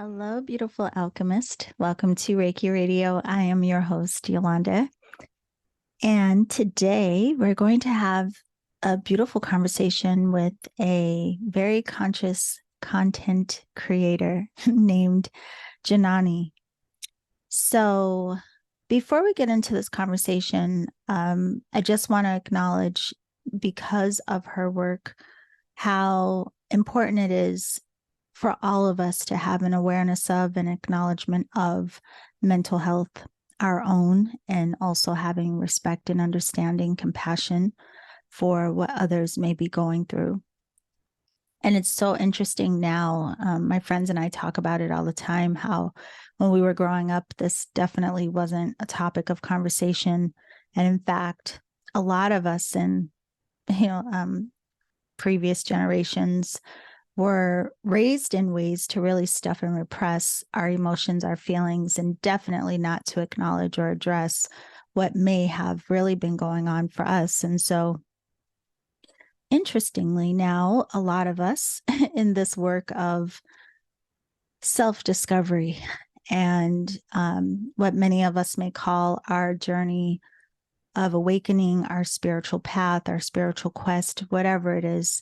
Hello, beautiful alchemist. Welcome to Reiki Radio. I am your host, Yolanda. And today we're going to have a beautiful conversation with a very conscious content creator named Janani. So before we get into this conversation, I just want to acknowledge, because of her work, how important it is for all of us to have an awareness of and acknowledgement of mental health, our own, and also having respect and understanding, compassion for what others may be going through. And it's so interesting now. My friends and I talk about it all the time, how when we were growing up, this definitely wasn't a topic of conversation. And in fact, a lot of us in, previous generations were raised in ways to really stuff and repress our emotions, our feelings, and definitely not to acknowledge or address what may have really been going on for us. And so, interestingly, now a lot of us in this work of self-discovery and what many of us may call our journey of awakening, our spiritual path, our spiritual quest, whatever it is,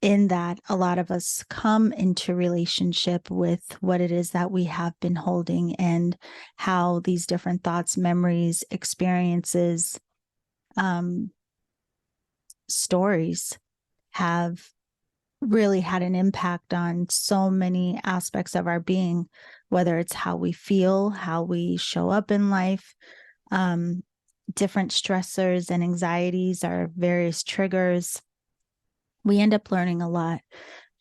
in that a lot of us come into relationship with what it is that we have been holding and how these different thoughts, memories, experiences, stories have really had an impact on so many aspects of our being, whether it's how we feel, how we show up in life, different stressors and anxieties, our various triggers. We end up learning a lot.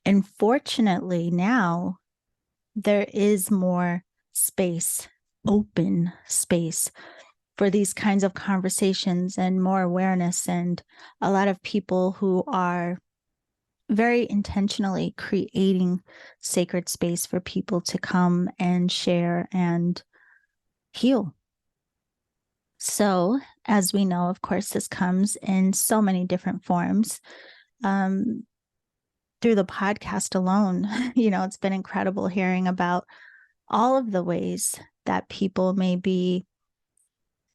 And fortunately, now there is more space, open space for these kinds of conversations and more awareness, and a lot of people who are very intentionally creating sacred space for people to come and share and heal. So, as we know, of course, this comes in so many different forms. Through the podcast alone, it's been incredible hearing about all of the ways that people may be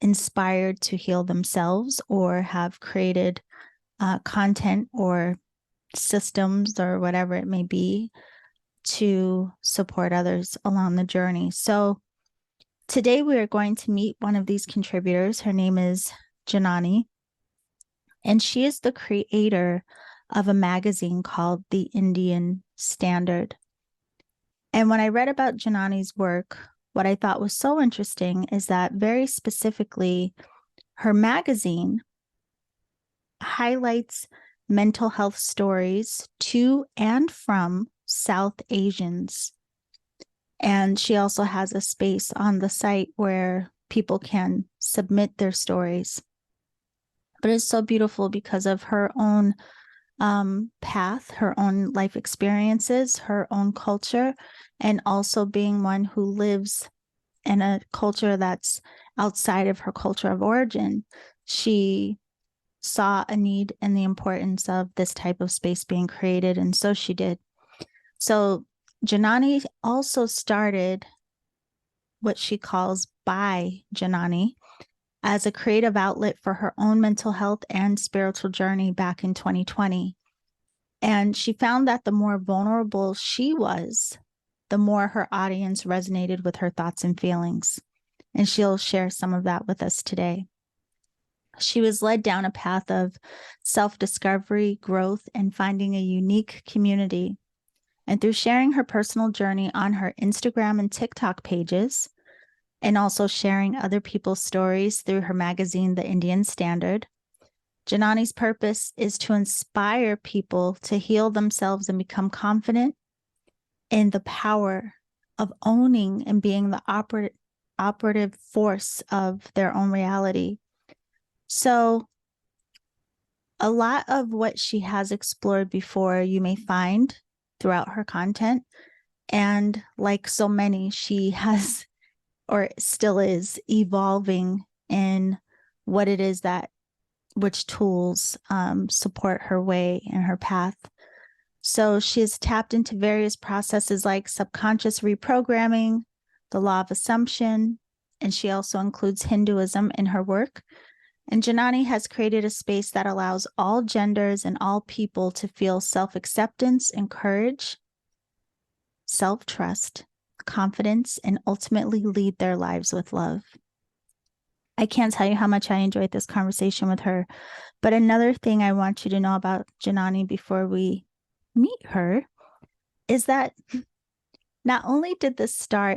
inspired to heal themselves or have created content or systems or whatever it may be to support others along the journey. So today we are going to meet one of these contributors. Her name is Janani, and she is the creator of a magazine called The Indian Standard. And when I read about Janani's work, what I thought was so interesting is that very specifically, her magazine highlights mental health stories to and from South Asians. And she also has a space on the site where people can submit their stories. But it's so beautiful because of her own path, her own life experiences, her own culture, and also being one who lives in a culture that's outside of her culture of origin. She saw a need and the importance of this type of space being created, and so she did. So Janani also started what she calls By Janani as a creative outlet for her own mental health and spiritual journey back in 2020. And she found that the more vulnerable she was, the more her audience resonated with her thoughts and feelings. And she'll share some of that with us today. She was led down a path of self-discovery, growth, and finding a unique community. And through sharing her personal journey on her Instagram and TikTok pages, and also sharing other people's stories through her magazine, The Indian Standard, Janani's purpose is to inspire people to heal themselves and become confident in the power of owning and being the operative force of their own reality. So a lot of what she has explored before you may find throughout her content. And like so many, she has, or still is, evolving in what it is that, which tools support her way and her path. So she has tapped into various processes like subconscious reprogramming, the law of assumption, and she also includes Hinduism in her work. And Janani has created a space that allows all genders and all people to feel self-acceptance and courage, self-trust, confidence, and ultimately lead their lives with love. I can't tell you how much I enjoyed this conversation with her. But another thing I want you to know about Janani before we meet her is that not only did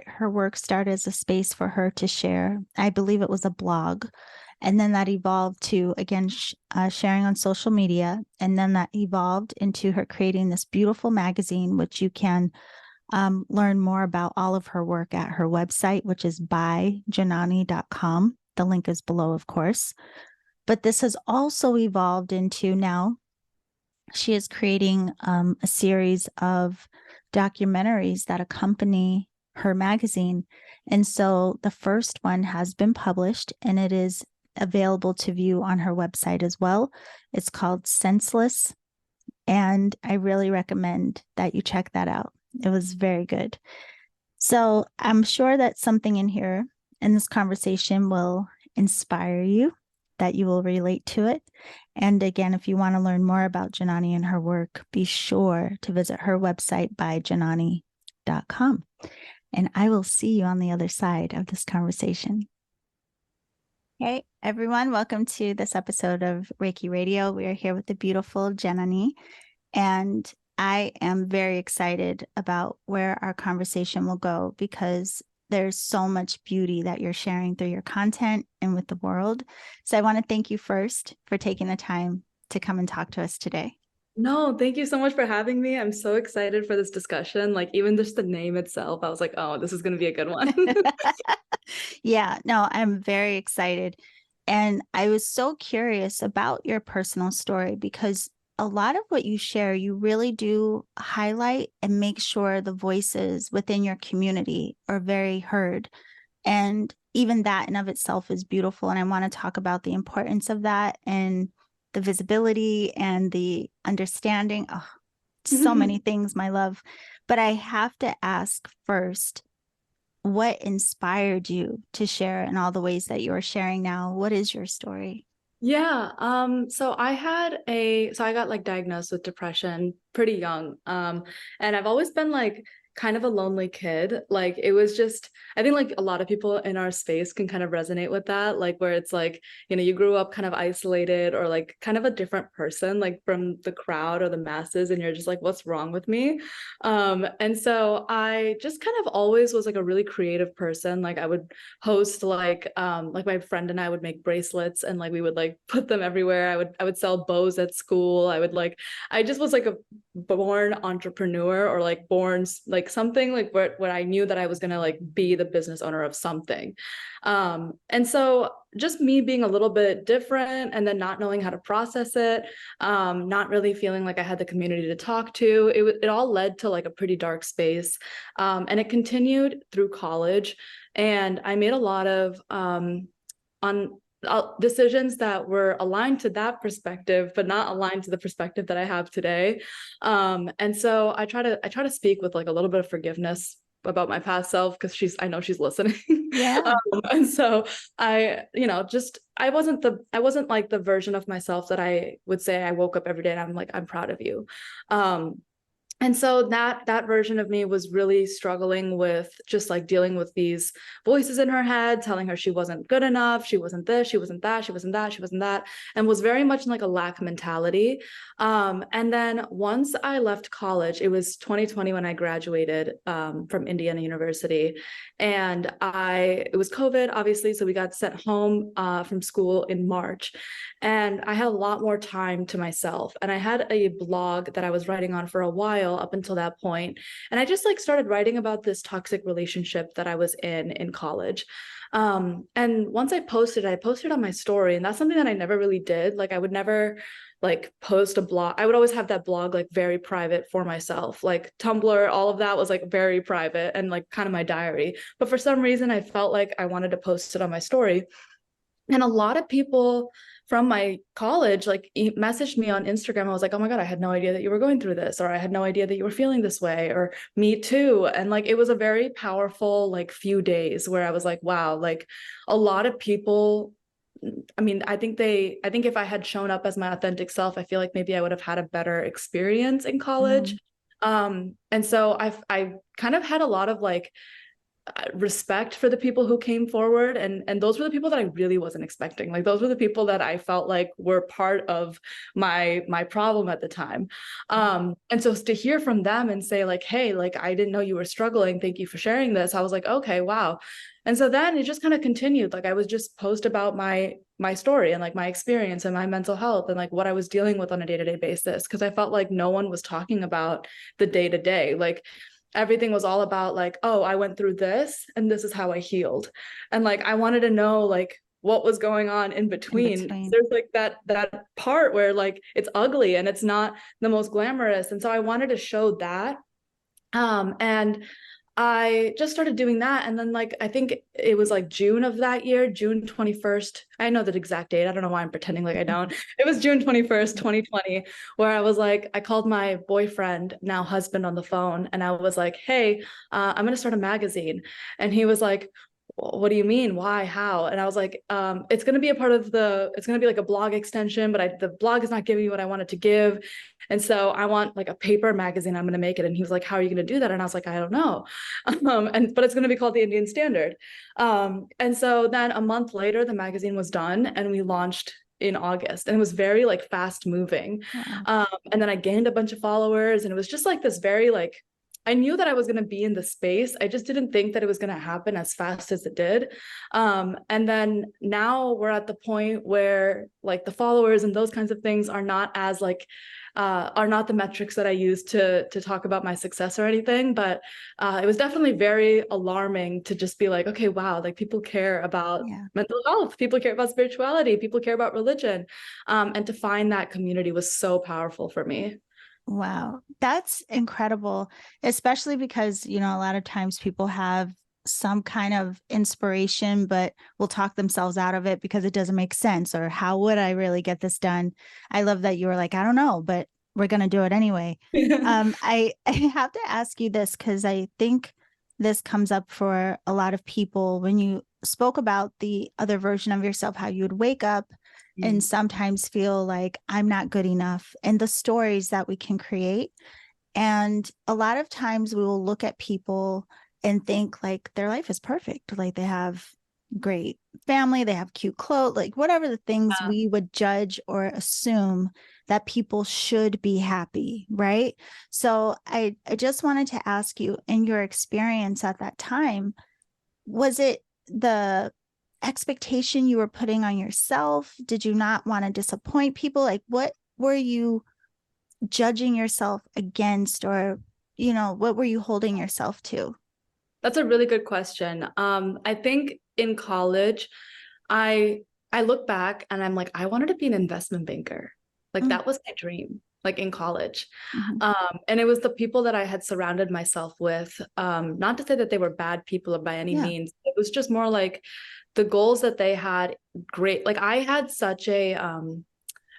her work start as a space for her to share, I believe it was a blog, and then that evolved to, again, sharing on social media, and then that evolved into her creating this beautiful magazine, which you can learn more about all of her work at her website, which is byjanani.com. The link is below, of course. But this has also evolved into now she is creating a series of documentaries that accompany her magazine. And so the first one has been published and it is available to view on her website as well. It's called Senseless. And I really recommend that you check that out. It was very good. So I'm sure that something in here in this conversation will inspire you, that you will relate to it. And again, if you want to learn more about Janani and her work, be sure to visit her website byjanani.com. And I will see you on the other side of this conversation. Hey, everyone. Welcome to this episode of Reiki Radio. We are here with the beautiful Janani. And I am very excited about where our conversation will go because there's so much beauty that you're sharing through your content and with the world. So I want to thank you first for taking the time to come and talk to us today. No, thank you so much for having me. I'm so excited for this discussion. Like even just the name itself, I was like, oh, this is going to be a good one. Yeah, no, I'm very excited. And I was so curious about your personal story because a lot of what you share, you really do highlight and make sure the voices within your community are very heard. And even that in of itself is beautiful. And I want to talk about the importance of that and the visibility and the understanding. Oh, so many things, my love. But I have to ask first, what inspired you to share in all the ways that you're sharing now? What is your story? Yeah. So I got like diagnosed with depression pretty young. And I've always been like kind of a lonely kid. Like it was just, I think like a lot of people in our space can kind of resonate with that. Like where it's like, you grew up kind of isolated or like kind of a different person, like from the crowd or the masses. And you're just like, what's wrong with me? And so I just kind of always was like a really creative person. Like I would host like my friend and I would make bracelets and like we would like put them everywhere. I would sell bows at school. I just was like a born entrepreneur or like born like something like where I knew that I was going to like be the business owner of something. And so just me being a little bit different and then not knowing how to process it, not really feeling like I had the community to talk to, it all led to like a pretty dark space. And it continued through college. And I made a lot of decisions that were aligned to that perspective, but not aligned to the perspective that I have today. And so I try to speak with like a little bit of forgiveness about my past self because I know she's listening. Yeah. And so I wasn't like the version of myself that I would say I woke up every day and I'm like, I'm proud of you. And so that version of me was really struggling with just like dealing with these voices in her head, telling her she wasn't good enough, she wasn't this, she wasn't that, she wasn't that, she wasn't that, and was very much in like a lack mentality. And then once I left college, it was 2020 when I graduated from Indiana University, and it was COVID, obviously, so we got sent home from school in March. And I had a lot more time to myself. And I had a blog that I was writing on for a while up until that point. And I just like started writing about this toxic relationship that I was in college. And once I posted on my story. And that's something that I never really did. Like I would never like post a blog. I would always have that blog like very private for myself. Like Tumblr, all of that was like very private and like kind of my diary. But for some reason, I felt like I wanted to post it on my story. And a lot of people from my college like messaged me on Instagram. I was like, oh my God, I had no idea that you were going through this, or I had no idea that you were feeling this way, or me too. And like it was a very powerful like few days where I was like, wow, like a lot of people. I mean, I think if I had shown up as my authentic self, I feel like maybe I would have had a better experience in college. And so I kind of had a lot of like respect for the people who came forward, and those were the people that I really wasn't expecting. Like those were the people that I felt like were part of my problem at the time. And so to hear from them and say like, hey, like I didn't know you were struggling, thank you for sharing this, I was like, okay, wow. And so then it just kind of continued. Like I was just post about my story and like my experience and my mental health and like what I was dealing with on a day-to-day basis, because I felt like no one was talking about the day-to-day. Like everything was all about like, oh, I went through this and this is how I healed. And like I wanted to know like what was going on in between. There's like that part where like it's ugly and it's not the most glamorous. And so I wanted to show that. And I just started doing that. And then like I think it was like June of that year, June 21st. I know that exact date. I don't know why I'm pretending like I don't. It was June 21st, 2020, where I was like, I called my boyfriend, now husband, on the phone, and I was like, hey, I'm gonna start a magazine. And he was like, what do you mean? Why? How? And I was like, it's going to be a part of it's going to be like a blog extension, but the blog is not giving me what I wanted to give. And so I want like a paper magazine. I'm going to make it. And he was like, how are you going to do that? And I was like, I don't know. But it's going to be called the Indian Standard. And so then a month later, the magazine was done and we launched in August, and it was very like fast moving. Wow. And then I gained a bunch of followers, and it was just like this very like, I knew that I was going to be in the space. I just didn't think that it was going to happen as fast as it did. And then now we're at the point where like the followers and those kinds of things are not as like, are not the metrics that I use to talk about my success or anything. But it was definitely very alarming to just be like, okay, wow, like people care about mental health, people care about spirituality, people care about religion. And to find that community was so powerful for me. Wow, that's incredible, especially because, you know, a lot of times people have some kind of inspiration, but will talk themselves out of it because it doesn't make sense, or how would I really get this done? I love that you were like, I don't know, but we're going to do it anyway. I have to ask you this because I think this comes up for a lot of people when you spoke about the other version of yourself, how you would wake up and sometimes feel like I'm not good enough, and the stories that we can create. And a lot of times we will look at people and think like their life is perfect. Like they have great family, they have cute clothes, like whatever the things we would judge or assume that people should be happy, right? So I just wanted to ask you, in your experience at that time, was it the expectation you were putting on yourself? Did you not want to disappoint people? Like what were you judging yourself against, or, you know, what were you holding yourself to? That's a really good question. I think in college, I look back and I'm like, I wanted to be an investment banker. Like that was my dream, like in college. And it was the people that I had surrounded myself with. Not to say that they were bad people by any means. It was just more like the goals that they had. Great. Like I had such a,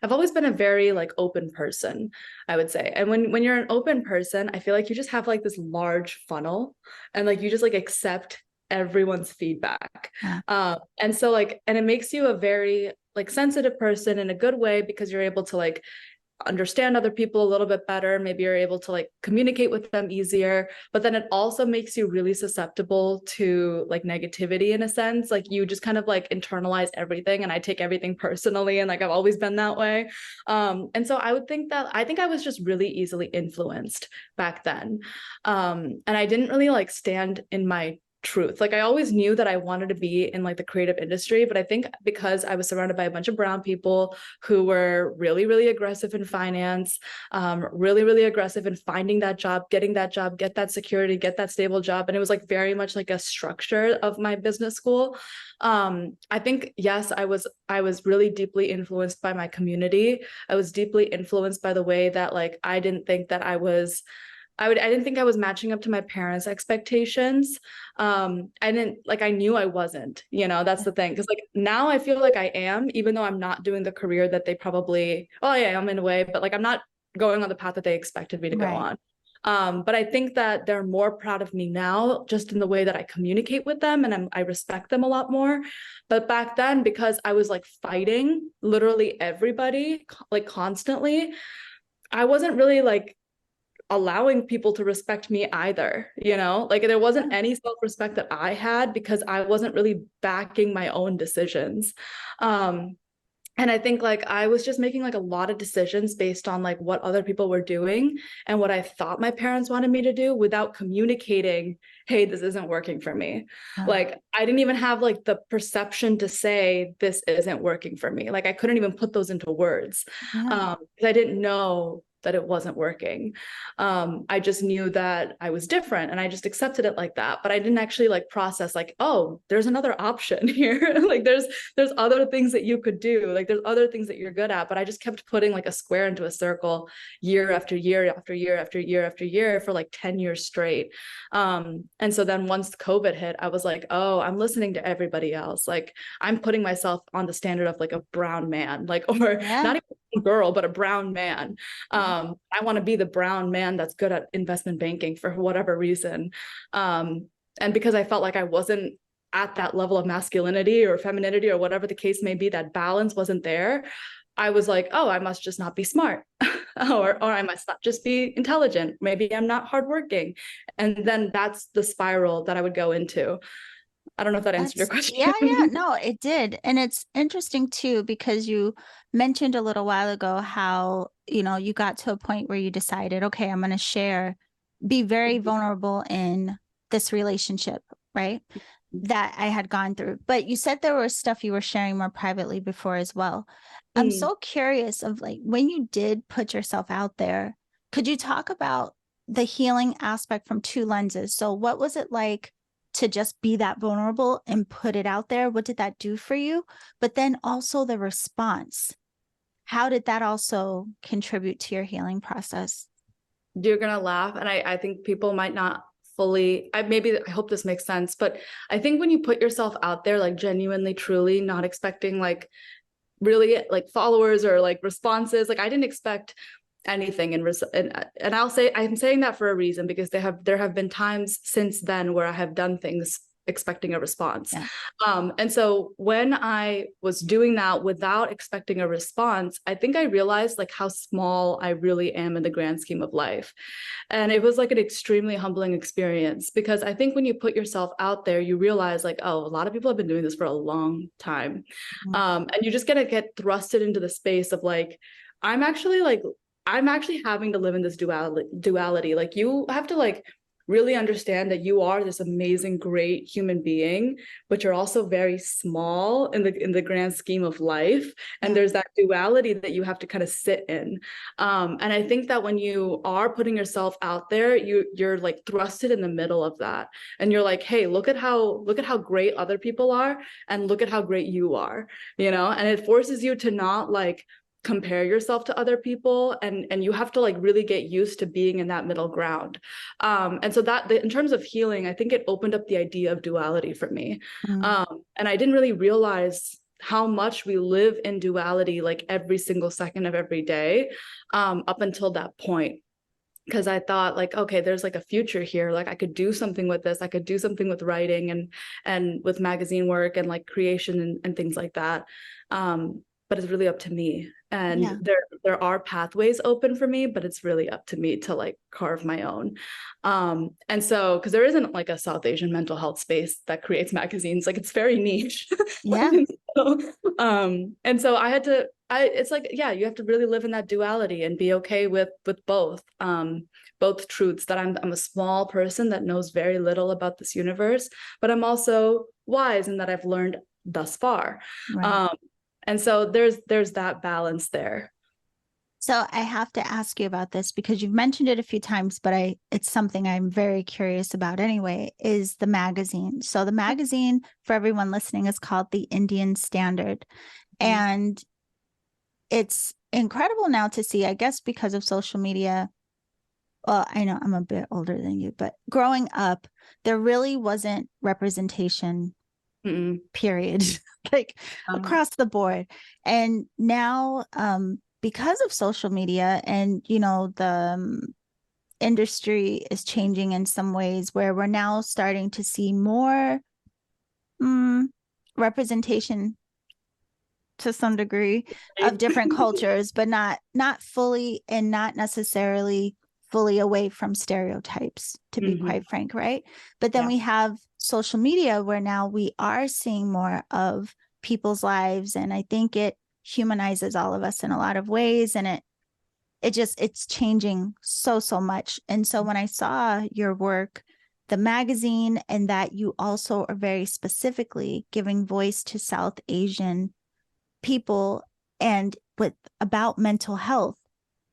I've always been a very like open person, I would say. And when you're an open person, I feel like you just have like this large funnel, and like you just like accept everyone's feedback. And so like, and it makes you a very like sensitive person in a good way, because you're able to like understand other people a little bit better. Maybe you're able to like communicate with them easier, but then it also makes you really susceptible to like negativity in a sense. Like you just kind of like internalize everything, and I take everything personally, and like I've always been that way. And so I think I was just really easily influenced back then. And I didn't really like stand in my truth. Like I always knew that I wanted to be in like the creative industry, but I think because I was surrounded by a bunch of brown people who were really, really aggressive in finance, really, really aggressive in finding that job, getting that job, get that security, get that stable job. And it was like very much like a structure of my business school. I think, yes, I was really deeply influenced by my community. I was deeply influenced by the way that like, I didn't think that I was I didn't think I was matching up to my parents' expectations. I knew I wasn't, that's the thing. Cause like now I feel like I am, even though I'm not doing the career that they probably, well, yeah, I'm in a way, but like I'm not going on the path that they expected me to go Right. on. But I think that they're more proud of me now, just in the way that I communicate with them, and I respect them a lot more. But back then, because I was like fighting literally everybody, like constantly, I wasn't really like allowing people to respect me either, like there wasn't any self-respect that I had because I wasn't really backing my own decisions. And I think like I was just making like a lot of decisions based on like what other people were doing and what I thought my parents wanted me to do without communicating, hey, this isn't working for me. Like I didn't even have like the perception to say this isn't working for me. Like I couldn't even put those into words. Because I didn't know that it wasn't working. I just knew that I was different and I just accepted it like that. But I didn't actually like process like, oh, there's another option here. Like there's other things that you could do. Like there's other things that you're good at. But I just kept putting like a square into a circle year after year after year after year after year for like 10 years straight. And so then once COVID hit, I was like, oh, I'm listening to everybody else. Like I'm putting myself on the standard of like a brown man, like, or not even a girl, but a brown man. I want to be the brown man that's good at investment banking for whatever reason. And because I felt like I wasn't at that level of masculinity or femininity or whatever the case may be, that balance wasn't there. I was like, oh, I must just not be smart. or I must not just be intelligent. Maybe I'm not hardworking. And then that's the spiral that I would go into. I don't know if that answered your question. Yeah, no, it did. And it's interesting too, because you mentioned a little while ago how, you got to a point where you decided, okay, I'm going to be very vulnerable in this relationship, right? That I had gone through. But you said there was stuff you were sharing more privately before as well. I'm so curious of like, when you did put yourself out there, could you talk about the healing aspect from two lenses? So what was it like to just be that vulnerable and put it out there? What did that do for you? But then also the response. How did that also contribute to your healing process? You're going to laugh. And I think people might not fully, I hope this makes sense. But I think when you put yourself out there, like genuinely, truly not expecting like really like followers or like responses, like I didn't expect anything. And I'll say, I'm saying that for a reason, because there have been times since then where I have done things expecting a response. And so when I was doing that without expecting a response, I think I realized like how small I really am in the grand scheme of life. And it was like an extremely humbling experience, because I think when you put yourself out there, you realize like, oh, a lot of people have been doing this for a long time. And you're just gonna get thrusted into the space of like, I'm actually having to live in this duality. Like you have to like really understand that you are this amazing, great human being, but you're also very small in the grand scheme of life. And there's that duality that you have to kind of sit in. And I think that when you are putting yourself out there, you're like thrusted in the middle of that. And you're like, hey, look at how great other people are, and look at how great you are, and it forces you to not like compare yourself to other people, and you have to like really get used to being in that middle ground. And so that in terms of healing, I think it opened up the idea of duality for me. And I didn't really realize how much we live in duality like every single second of every day, up until that point. Because I thought like, okay, there's like a future here. Like I could do something with this. I could do something with writing and with magazine work and like creation and things like that. But it's really up to me. And there are pathways open for me, but it's really up to me to like carve my own. And so, because there isn't like a South Asian mental health space that creates magazines, like it's very niche. And so I had to, it's like, you have to really live in that duality and be okay with both truths, that I'm a small person that knows very little about this universe, but I'm also wise in that I've learned thus far. And so there's that balance there. So I have to ask you about this, because you've mentioned it a few times, but it's something I'm very curious about anyway, is the magazine. So the magazine, for everyone listening, is called The Indian Standard. And it's incredible now to see, I guess, because of social media, well, I know I'm a bit older than you, but growing up, there really wasn't representation, Mm-mm. period, like Um, across the board. And now, because of social media and, the industry is changing in some ways where we're now starting to see more mm, representation to some degree of different cultures, but not fully and not necessarily fully away from stereotypes, to be Mhm. quite frank, right? But then Yeah. we have social media where now we are seeing more of people's lives, and I think it humanizes all of us in a lot of ways, and it's changing so much. And so when I saw your work, the magazine, and that you also are very specifically giving voice to South Asian people and with about mental health,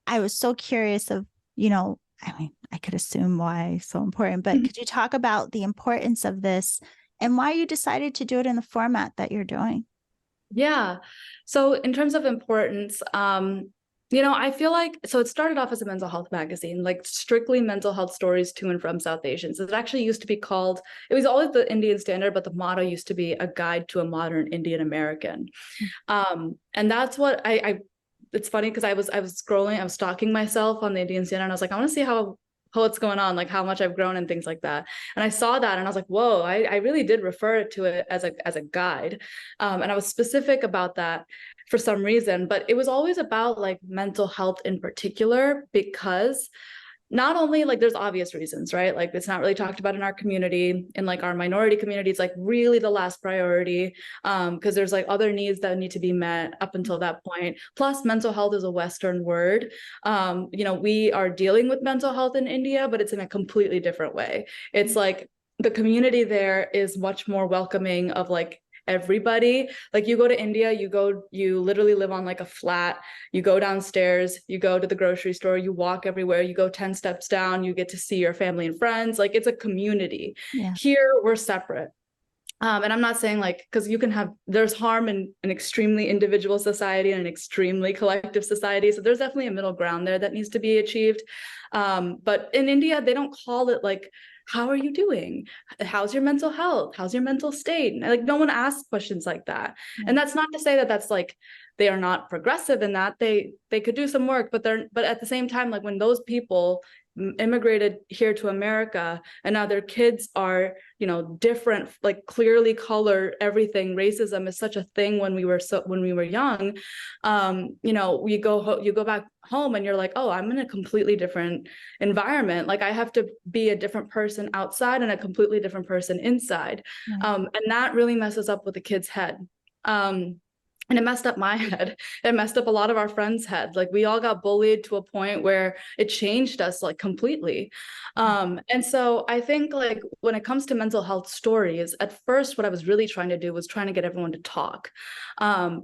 I was so curious of, I mean, I could assume why it's so important, but could you talk about the importance of this and why you decided to do it in the format that you're doing? Yeah. So in terms of importance, I feel like so it started off as a mental health magazine, like strictly mental health stories to and from South Asians. It actually used to be called, it was always the Indian Standard, but the motto used to be a guide to a modern Indian American. And that's what I it's funny because I was scrolling, I was stalking myself on the Indian Standard, and I was like, I want to see how what's going on, like how much I've grown and things like that. And I saw that and I was like, whoa, I really did refer to it as a guide. And I was specific about that for some reason, but it was always about like mental health in particular, because not only like there's obvious reasons, right? Like it's not really talked about in our community, in like our minority community, it's like really the last priority, because there's like other needs that need to be met up until that point. Plus, mental health is a Western word. We are dealing with mental health in India, but it's in a completely different way. It's like the community there is much more welcoming of like everybody. Like you go to India, you literally live on like a flat, you go downstairs, you go to the grocery store, you walk everywhere, you go 10 steps down, you get to see your family and friends. Like it's a community. Yeah. Here we're separate. And I'm not saying like, because there's harm in an extremely individual society and an extremely collective society. So there's definitely a middle ground there that needs to be achieved. But in India, they don't call it like, how are you doing? How's your mental health? How's your mental state? And, like no one asks questions like that. Yeah. And that's not to say that that's like they are not progressive in that they could do some work, but at the same time, like when those people immigrated here to America and now their kids are different, like clearly colored, everything. Racism is such a thing when we were young. You go back home and you're like, oh, I'm in a completely different environment. Like I have to be a different person outside and a completely different person inside. Right. And that really messes up with the kid's head. And it messed up my head. It messed up a lot of our friends' heads. Like we all got bullied to a point where it changed us like completely. And so I think like when it comes to mental health stories, at first what I was really trying to do was trying to get everyone to talk.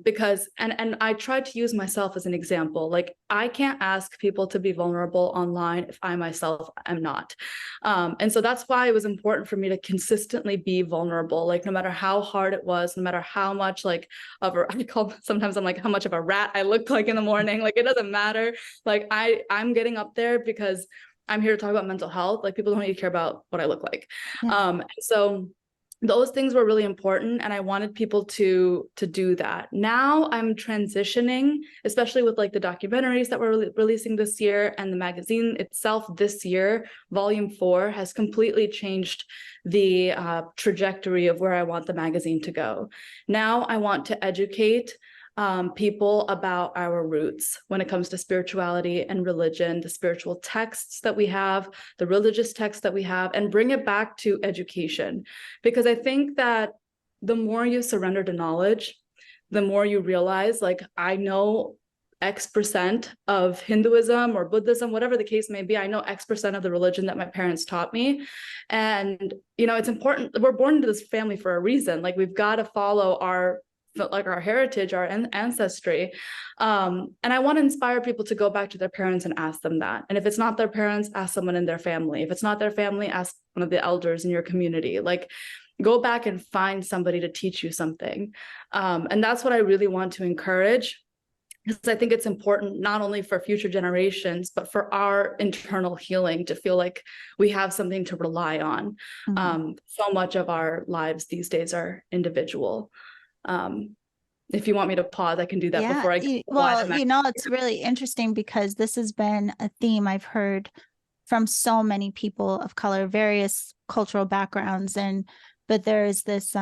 Because and I tried to use myself as an example. Like I can't ask people to be vulnerable online if I myself am not. And so that's why it was important for me to consistently be vulnerable, like no matter how hard it was, no matter how much like sometimes I'm like how much of a rat I look like in the morning. Like it doesn't matter. Like I'm getting up there because I'm here to talk about mental health. Like people don't need to care about what I look like. Yeah. So those things were really important, and I wanted people to do that. Now I'm transitioning, especially with like the documentaries that we're releasing this year, and the magazine itself this year, volume 4 has completely changed the trajectory of where I want the magazine to go. Now I want to educate people about our roots when it comes to spirituality and religion, the spiritual texts that we have, the religious texts that we have, and bring it back to education. Because I think that the more you surrender to knowledge, the more you realize, like, I know X% of Hinduism or Buddhism, whatever the case may be. I know X% of the religion that my parents taught me. And, it's important. We're born into this family for a reason. Like, we've got to follow our heritage, our ancestry. And I want to inspire people to go back to their parents and ask them that. And if it's not their parents, ask someone in their family. If it's not their family, ask one of the elders in your community. Like, go back and find somebody to teach you something. And that's what I really want to encourage. because I think it's important not only for future generations, but for our internal healing to feel like we have something to rely on. So much of our lives these days are individual. If you want me to pause, I can do that before I go. Well, it's really interesting because this has been a theme I've heard from so many people of color, various cultural backgrounds, but there is this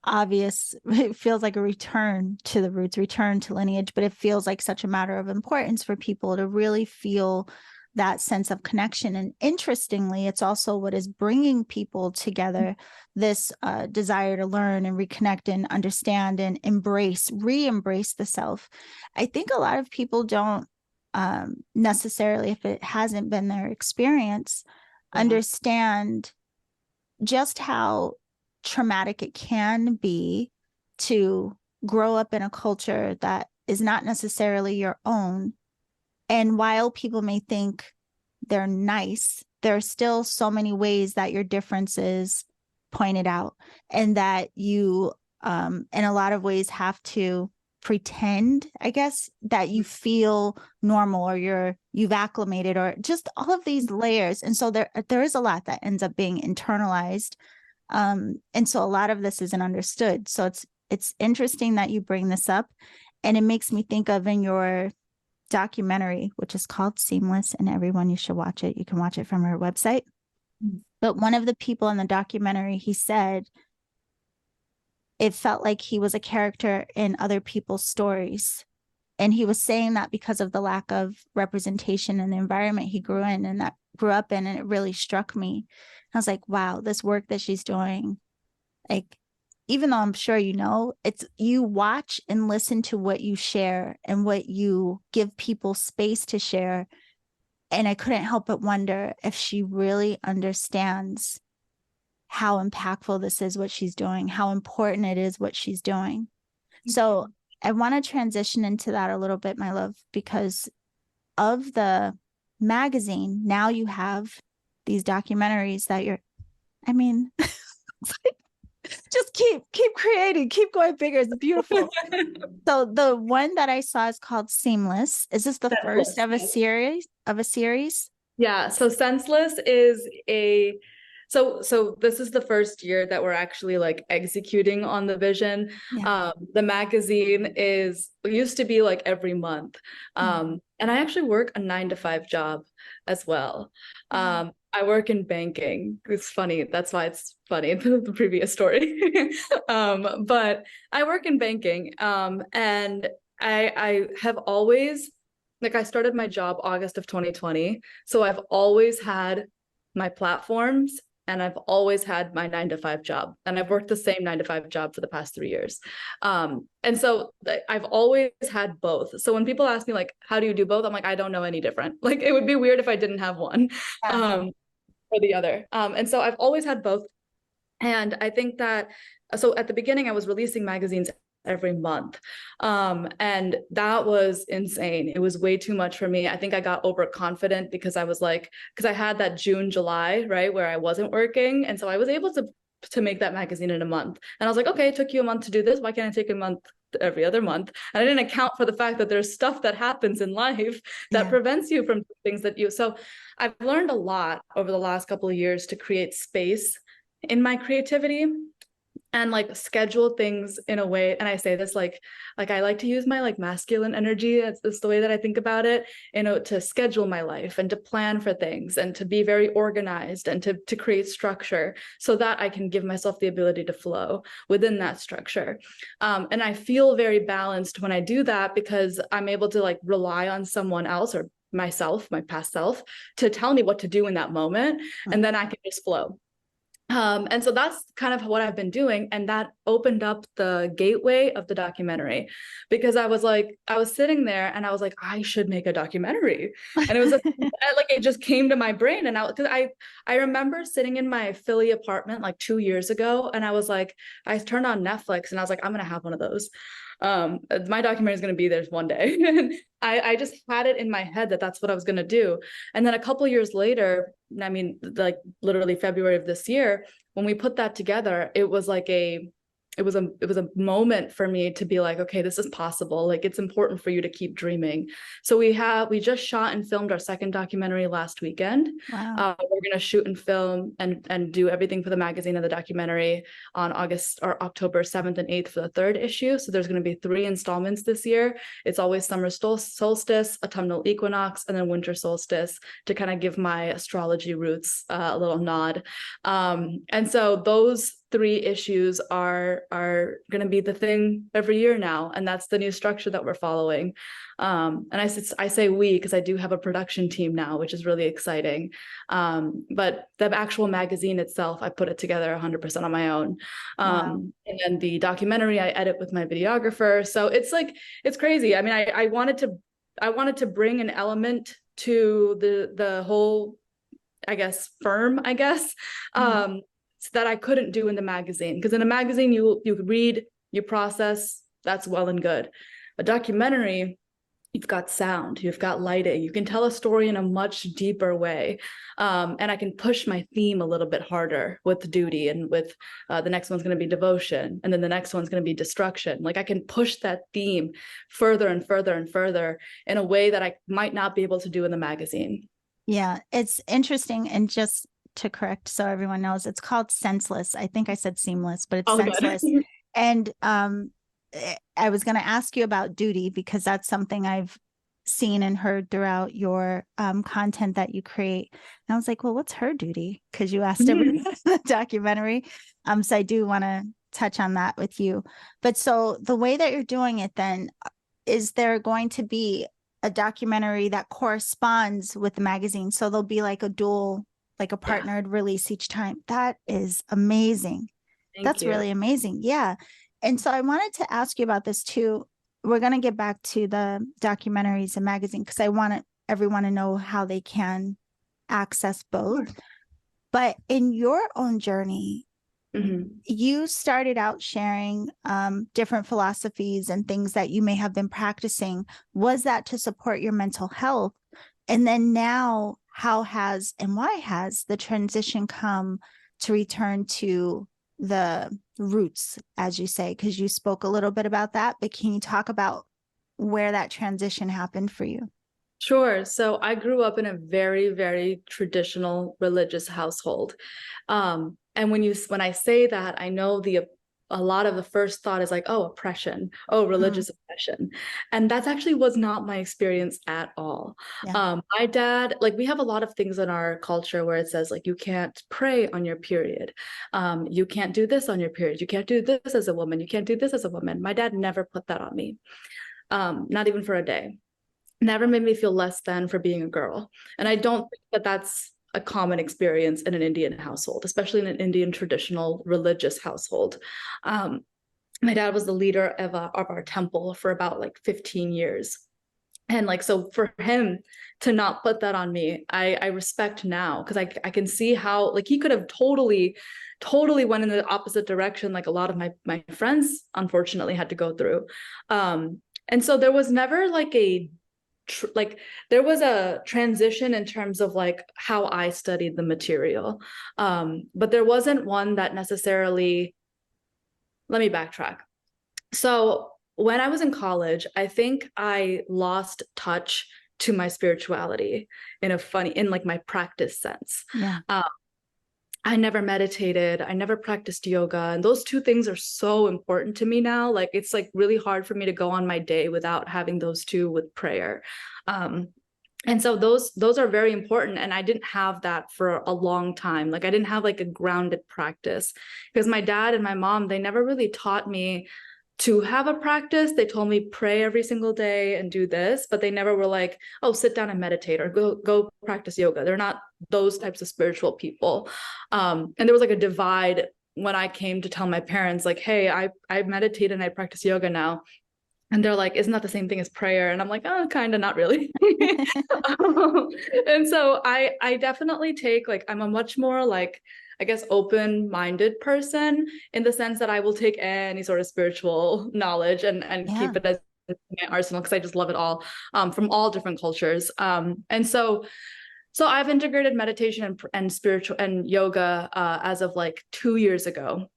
obvious, it feels like a return to the roots, return to lineage, but it feels like such a matter of importance for people to really feel that sense of connection. And interestingly, it's also what is bringing people together, this desire to learn and reconnect and understand and re-embrace the self. I think a lot of people don't necessarily, if it hasn't been their experience, understand just how traumatic it can be to grow up in a culture that is not necessarily your own. And while people may think they're nice, there are still so many ways that your differences pointed out, and that you, in a lot of ways, have to pretend, I guess, that you feel normal or you've acclimated, or just all of these layers. And so there is a lot that ends up being internalized. And so a lot of this isn't understood. So it's interesting that you bring this up, and it makes me think of in your documentary, which is called Seamless, and everyone, you should watch it. You can watch it from our website. But one of the people in the documentary, he said it felt like he was a character in other people's stories. And he was saying that because of the lack of representation in the environment he grew up in. And it really struck me. I was like, wow, this work that she's doing, like, even though I'm sure it's you watch and listen to what you share and what you give people space to share. And I couldn't help but wonder if she really understands how impactful this is, what she's doing, how important it is, what she's doing. So I want to transition into that a little bit, my love, because of the magazine, now you have these documentaries that just keep creating, keep going bigger. It's beautiful. So the one that I saw is called Seamless. Is this the first of a series? Yeah. So Senseless is so this is the first year that we're actually like executing on the vision. The magazine used to be like every month. And I actually work a 9-to-5 job as well. I work in banking. It's funny. That's why it's funny, the previous story. But I work in banking. And I have always, like, I started my job August of 2020. So I've always had my platforms, and I've always had my 9-to-5 job. And I've worked the same 9-to-5 job for the past 3 years. And so I've always had both. So when people ask me, like, how do you do both? I'm like, I don't know any different. Like, it would be weird if I didn't have one or the other. And so I've always had both. And I think that, so at the beginning, I was releasing magazines every month. And that was insane. It was way too much for me. I think I got overconfident because I had that June, July, right, where I wasn't working. And so I was able to make that magazine in a month. And I was like, okay, it took you a month to do this. Why can't I take a month every other month? And I didn't account for the fact that there's stuff that happens in life that prevents you from things so I've learned a lot over the last couple of years to create space in my creativity and like schedule things in a way. And I say this like I like to use my like masculine energy. That's the way that I think about it, to schedule my life and to plan for things and to be very organized and to create structure so that I can give myself the ability to flow within that structure. And I feel very balanced when I do that because I'm able to like rely on someone else or myself, my past self, to tell me what to do in that moment. And then I can just flow. And so that's kind of what I've been doing. And that opened up the gateway of the documentary, because I was sitting there and I was like, I should make a documentary. And it was like, it just came to my brain. And I remember sitting in my Philly apartment like 2 years ago. And I was like, I turned on Netflix and I was like, I'm going to have one of those. My documentary is going to be there one day. And I just had it in my head that that's what I was going to do. And then a couple years later, I mean, like literally February of this year, when we put that together, it was like it was a moment for me to be like, okay, this is possible. Like, it's important for you to keep dreaming. So we just shot and filmed our second documentary last weekend. Wow. We're going to shoot and film and do everything for the magazine and the documentary on August or October 7th and 8th for the third issue. So there's going to be 3 installments this year. It's always summer solstice, autumnal equinox, and then winter solstice, to kind of give my astrology roots a little nod. And so those 3 issues are going to be the thing every year now, and that's the new structure that we're following. And I say we because I do have a production team now, which is really exciting. But the actual magazine itself, I put it together 100% on my own. Wow. And then the documentary I edit with my videographer. So it's like, it's crazy. I mean, I wanted to bring an element to the whole, I guess, firm, I guess. That I couldn't do in the magazine, because in a magazine you read, you process, that's well and good. A documentary, you've got sound, you've got lighting, you can tell a story in a much deeper way, and I can push my theme a little bit harder with duty, and with the next one's going to be devotion, and then the next one's going to be destruction. Like, I can push that theme further and further and further in a way that I might not be able to do in the magazine. Yeah, it's interesting. And just to correct, so everyone knows, it's called Senseless. I think I said seamless, but it's Senseless. And I was going to ask you about duty, because that's something I've seen and heard throughout your content that you create. And I was like, well, what's her duty? Because you asked everyone in the documentary. So I do want to touch on that with you. But so the way that you're doing it then, is there going to be a documentary that corresponds with the magazine? So there'll be like a dual, like a partnered release each time. That is amazing. That's really amazing. Yeah. And so I wanted to ask you about this too. We're going to get back to the documentaries and magazine, because I want everyone to know how they can access both. But in your own journey, you started out sharing different philosophies and things that you may have been practicing. Was that to support your mental health? And then now, how has and why has the transition come to return to the roots, as you say? Because you spoke a little bit about that, but can you talk about where that transition happened for you? Sure. So I grew up in a very, very traditional religious household. And when I say that, I know a lot of the first thought is like, oh, oppression, oh, religious oppression. And that actually was not my experience at all. Yeah. My dad, like, we have a lot of things in our culture where it says, like, you can't pray on your period. You can't do this on your period. You can't do this as a woman. You can't do this as a woman. My dad never put that on me, not even for a day. Never made me feel less than for being a girl. And I don't think that that's a common experience in an Indian household, especially in an Indian traditional religious household. My dad was the leader of our temple for about like 15 years. And like, so for him to not put that on me, I respect now, because I can see how, like, he could have totally went in the opposite direction, like a lot of my friends unfortunately had to go through. And so there was never like there was a transition in terms of like how I studied the material. But there wasn't one that necessarily, let me backtrack. So when I was in college, I think I lost touch to my spirituality in like my practice sense. Yeah. I never meditated. I never practiced yoga. And those two things are so important to me now. Like, it's like really hard for me to go on my day without having those two with prayer. And so those are very important. And I didn't have that for a long time. Like, I didn't have like a grounded practice, because my dad and my mom, they never really taught me to have a practice. They told me pray every single day and do this, but they never were like, oh, sit down and meditate or go practice yoga. They're not those types of spiritual people. And there was like a divide when I came to tell my parents, like, hey, I meditate and I practice yoga now. And they're like, isn't that the same thing as prayer? And I'm like, oh, kind of, not really. And so I definitely take, like, I'm a much more like, I guess, open-minded person, in the sense that I will take any sort of spiritual knowledge and keep it as my arsenal, because I just love it all, from all different cultures. And so I've integrated meditation and spiritual and yoga as of like 2 years ago.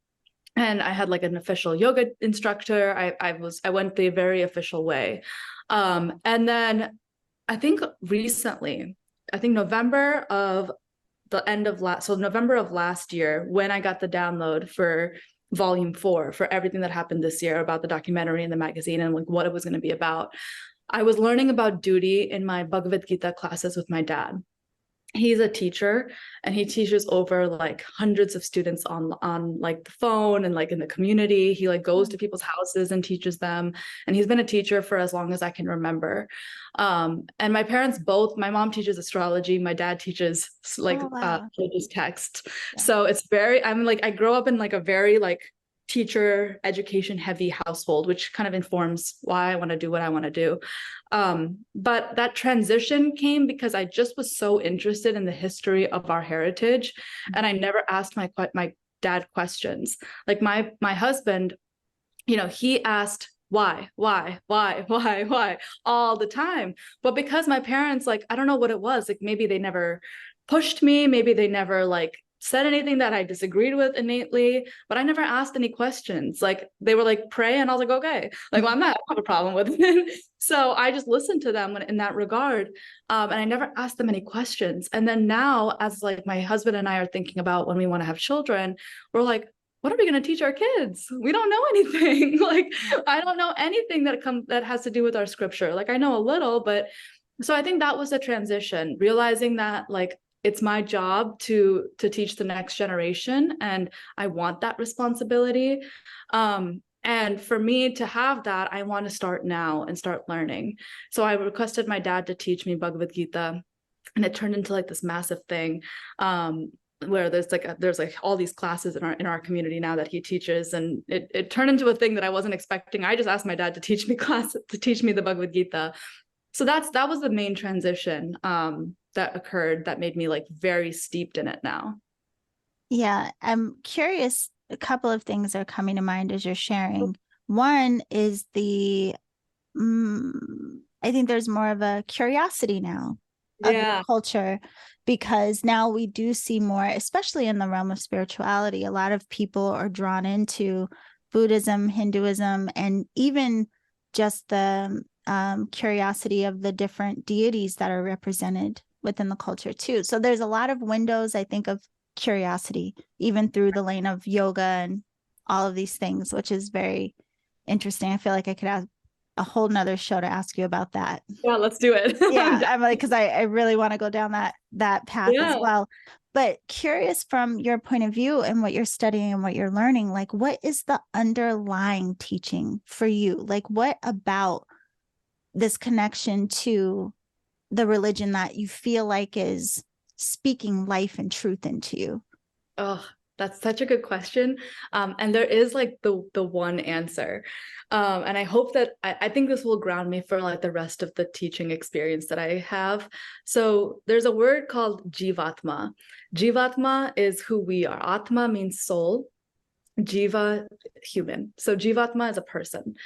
and I had like an official yoga instructor. I went the very official way. And then I think recently, I think November of November of last year, when I got the download for volume 4 for everything that happened this year about the documentary and the magazine and like what it was going to be about, I was learning about duty in my Bhagavad Gita classes with my dad. He's a teacher and he teaches over like hundreds of students on like the phone and like in the community. He like goes to people's houses and teaches them, and he's been a teacher for as long as I can remember. And my parents both, my mom teaches astrology, my dad teaches like religious text. So it's very, I'm like, I grew up in like a very like teacher education heavy household, which kind of informs why I want to do what I want to do. But that transition came because I just was so interested in the history of our heritage, and I never asked my dad questions. Like my husband, you know, he asked why all the time. But because my parents, like, I don't know what it was, like maybe they never pushed me, maybe they never like said anything that I disagreed with innately, but I never asked any questions. Like they were like, pray, and I was like, okay, like, well, I don't have a problem with it. So I just listened to them in that regard. And I never asked them any questions. And then now, as like my husband and I are thinking about when we want to have children, we're like, what are we going to teach our kids? We don't know anything. Like, I don't know anything that has to do with our scripture. Like I know a little, but so I think that was a transition, realizing that like, it's my job to teach the next generation, and I want that responsibility. And for me to have that, I want to start now and start learning. So I requested my dad to teach me Bhagavad Gita, and it turned into like this massive thing, where there's like all these classes in our community now that he teaches, and it turned into a thing that I wasn't expecting. I just asked my dad to teach me the Bhagavad Gita. So that was the main transition that occurred that made me like very steeped in it now. Yeah, I'm curious. A couple of things are coming to mind as you're sharing. One is I think there's more of a curiosity now of the culture, because now we do see more, especially in the realm of spirituality. A lot of people are drawn into Buddhism, Hinduism, and even just the curiosity of the different deities that are represented within the culture too. So there's a lot of windows, I think, of curiosity, even through the lane of yoga and all of these things, which is very interesting. I feel like I could have a whole nother show to ask you about that. Yeah, let's do it. Yeah, I'm like, because I really want to go down that path as well. But curious from your point of view and what you're studying and what you're learning, like what is the underlying teaching for you? Like what about this connection to the religion that you feel like is speaking life and truth into you? Oh, that's such a good question. And there is like the one answer. And I hope that I think this will ground me for like the rest of the teaching experience that I have. So there's a word called Jivatma. Jivatma is who we are. Atma means soul. Jiva, human. So Jivatma is a person.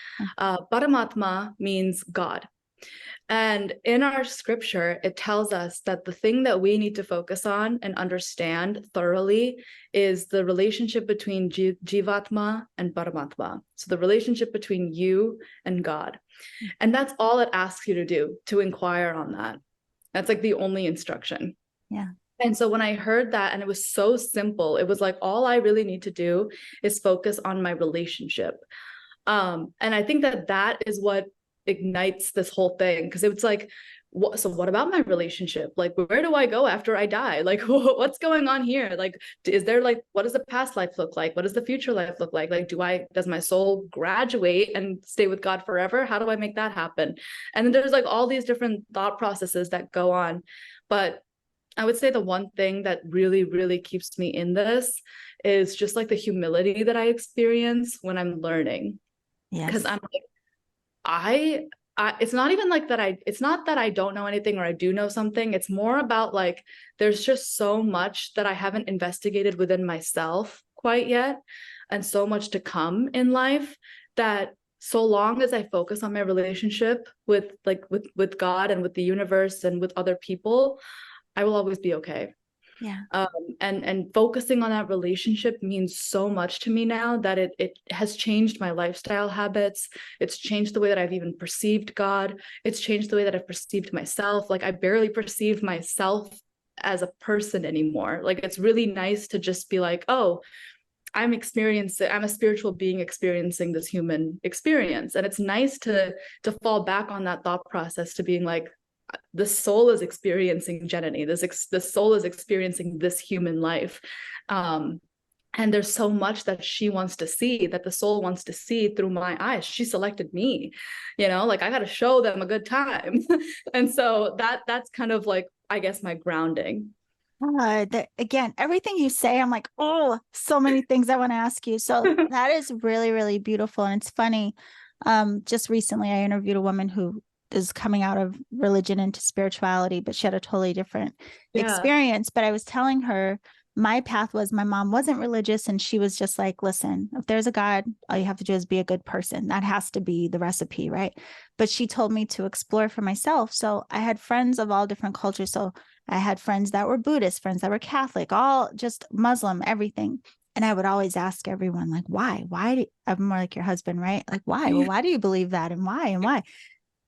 Paramatma means God. And in our scripture, it tells us that the thing that we need to focus on and understand thoroughly is the relationship between Jivatma and Paramatma. So the relationship between you and God. And that's all it asks you to do, to inquire on that. That's like the only instruction. Yeah. And so when I heard that, and it was so simple, it was like, all I really need to do is focus on my relationship. And I think that is what ignites this whole thing, because it's like, so what about my relationship? Like, where do I go after I die? Like, what's going on here? Like, is there like, what does the past life look like? What does the future life look like? Like, does my soul graduate and stay with God forever? How do I make that happen? And then there's like all these different thought processes that go on. But I would say the one thing that really, really keeps me in this is just like the humility that I experience when I'm learning. Yes. Because I'm like, it's not even like that it's not that I don't know anything or I do know something. It's more about like, there's just so much that I haven't investigated within myself quite yet, and so much to come in life, that so long as I focus on my relationship with God and with the universe and with other people, I will always be okay. Yeah. And focusing on that relationship means so much to me now that it has changed my lifestyle habits. It's changed the way that I've even perceived God. It's changed the way that I've perceived myself. Like I barely perceive myself as a person anymore. Like it's really nice to just be like, oh, I'm a spiritual being experiencing this human experience. And it's nice to fall back on that thought process, to being like, the soul is experiencing Janani. The soul is experiencing this human life. And there's so much that she wants to see, that the soul wants to see through my eyes. She selected me, like I got to show them a good time. And so that's kind of like, I guess, my grounding. Again, everything you say, I'm like, oh, so many things I want to ask you. So that is really, really beautiful. And it's funny. Just recently, I interviewed a woman who is coming out of religion into spirituality, but she had a totally different experience. But I was telling her my path was, my mom wasn't religious, and she was just like, listen, if there's a God, all you have to do is be a good person. That has to be the recipe, right? But she told me to explore for myself. So I had friends of all different cultures. So I had friends that were Buddhist, friends that were Catholic, all just Muslim, everything. And I would always ask everyone, like, why? I'm more like your husband, right? Like, why? Well, why do you believe that? And why? And why?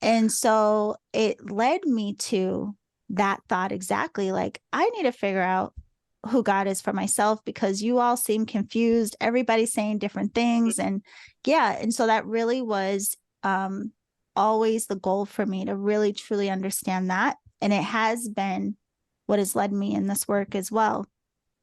And so it led me to that thought exactly. Like, I need to figure out who God is for myself, because you all seem confused. Everybody's saying different things. And yeah. And so that really was always the goal for me, to really, truly understand that. And it has been what has led me in this work as well.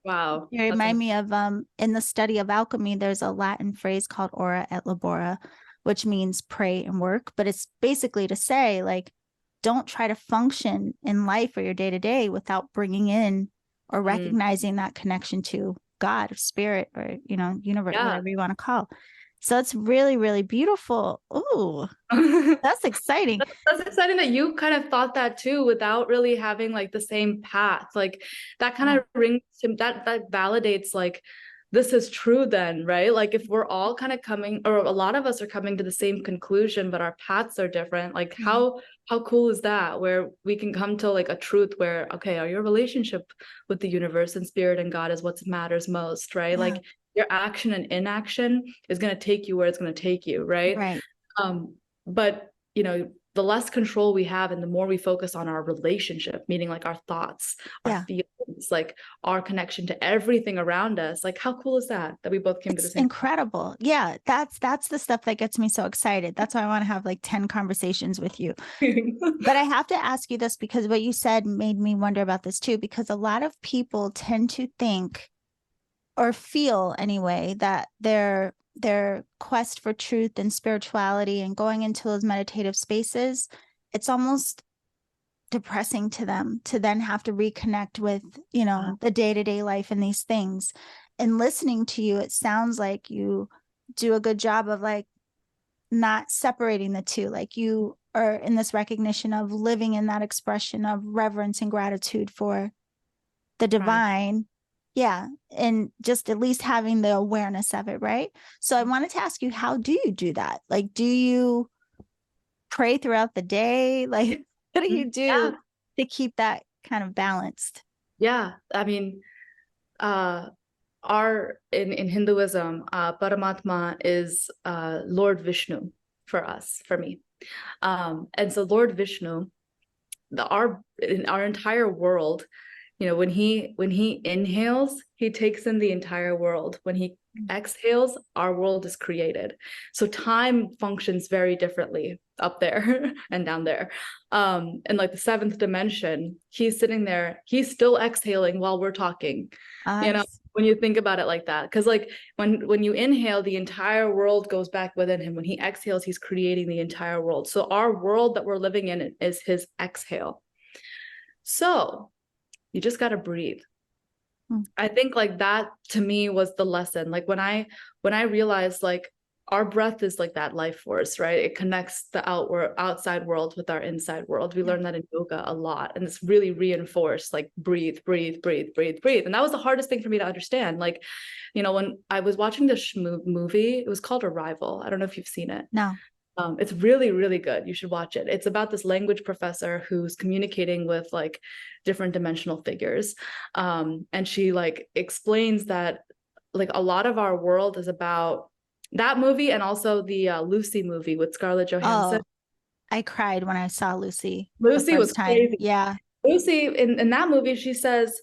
Wow. You remind me of in the study of alchemy, there's a Latin phrase called ora et labora, which means pray and work. But it's basically to say, like, don't try to function in life or your day to day without bringing in or recognizing that connection to God or spirit or, universe, whatever you want to call. So it's really, really beautiful. Ooh, that's exciting. That's exciting that you kind of thought that too, without really having like the same path. Like that kind of rings to that validates like, this is true then, right? Like if we're all kind of coming, or a lot of us are coming to the same conclusion, but our paths are different. Like how cool is that? Where we can come to like a truth where, okay, your relationship with the universe and spirit and God is what matters most, right? Like your action and inaction is going to take you where it's going to take you, right? Right. But the less control we have and the more we focus on our relationship, meaning like our thoughts, our feelings, like our connection to everything around us, like how cool is that we both came to the same. Incredible. Yeah, that's the stuff that gets me so excited. That's why I want to have like 10 conversations with you. But I have to ask you this, because what you said made me wonder about this too, because a lot of people tend to think, or feel anyway, that their quest for truth and spirituality and going into those meditative spaces, it's almost depressing to them to then have to reconnect with, the day-to-day life and these things. And listening to you, it sounds like you do a good job of like not separating the two. Like you are in this recognition of living in that expression of reverence and gratitude for the divine. Yeah. And just at least having the awareness of it. Right. So I wanted to ask you, how do you do that? Like, do you pray throughout the day? Like, what do you do to keep that kind of balanced? Yeah. I mean, in Hinduism, Paramatma is Lord Vishnu for me. And so Lord Vishnu, our entire world, when he inhales, he takes in the entire world. When he exhales, our world is created. So time functions very differently up there and down there. And like the seventh dimension, he's sitting there, he's still exhaling while we're talking. When you think about it like that, because like when you inhale, the entire world goes back within him. When he exhales, he's creating the entire world. So our world that we're living in is his exhale. So you just got to breathe. I think like that to me was the lesson. Like when I realized like our breath is like that life force, right? It connects the outside world with our inside world. We learn that in yoga a lot, and it's really reinforced, like breathe, breathe, breathe, breathe, breathe. And that was the hardest thing for me to understand. Like, when I was watching this movie, it was called Arrival. I don't know if you've seen it. No. It's really, really good. You should watch it. It's about this language professor who's communicating with like different dimensional figures. And she like explains that like a lot of our world is about that movie, and also the Lucy movie with Scarlett Johansson. Oh, I cried when I saw Lucy the Lucy was first time. crazy. Yeah. Lucy, in that movie, she says,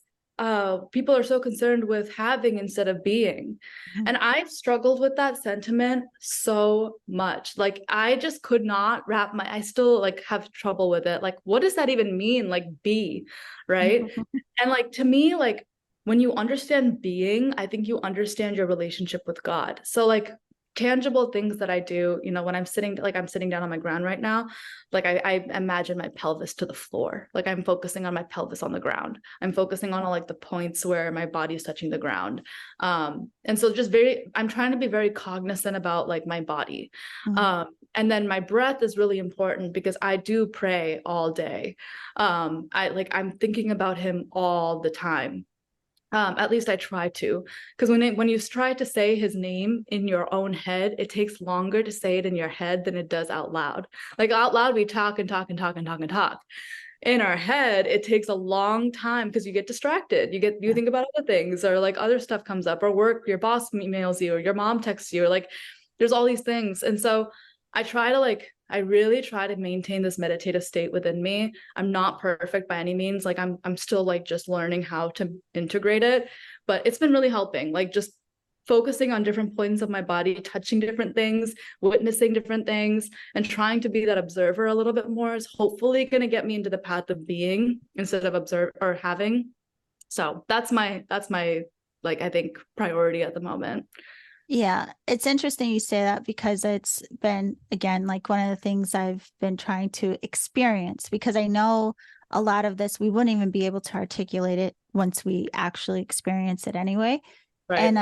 people are so concerned with having instead of being. Mhm. And I've struggled with that sentiment so much. Like, I just could not I still like have trouble with it. Like, what does that even mean? Like, be, right? And like, to me, like, when you understand being, I think you understand your relationship with God. So, like, tangible things that I do, you know, when I'm sitting, like, I'm sitting down on my ground right now, like, I imagine my pelvis to the floor. Like, I'm focusing on my pelvis on the ground. I'm focusing on all like the points where my body is touching the ground. And so just I'm trying to be very cognizant about like my body. Mhm. And then my breath is really important because I do pray all day. I'm thinking about him all the time. At least I try to, because when you try to say his name in your own head, it takes longer to say it in your head than it does out loud. Like out loud, we talk and talk and talk and talk and talk. In our head, it takes a long time because you get distracted. You Yeah. think about other things, or like other stuff comes up, or work, your boss emails you, or your mom texts you, or like there's all these things. And so I really try to maintain this meditative state within me. I'm not perfect by any means. Like I'm still like just learning how to integrate it, but it's been really helping. Like just focusing on different points of my body, touching different things, witnessing different things, and trying to be that observer a little bit more is hopefully going to get me into the path of being instead of observe or having. So that's my like, I think, priority at the moment. Yeah, it's interesting you say that because it's been, again, like one of the things I've been trying to experience because I know a lot of this, we wouldn't even be able to articulate it once we actually experience it anyway. Right. And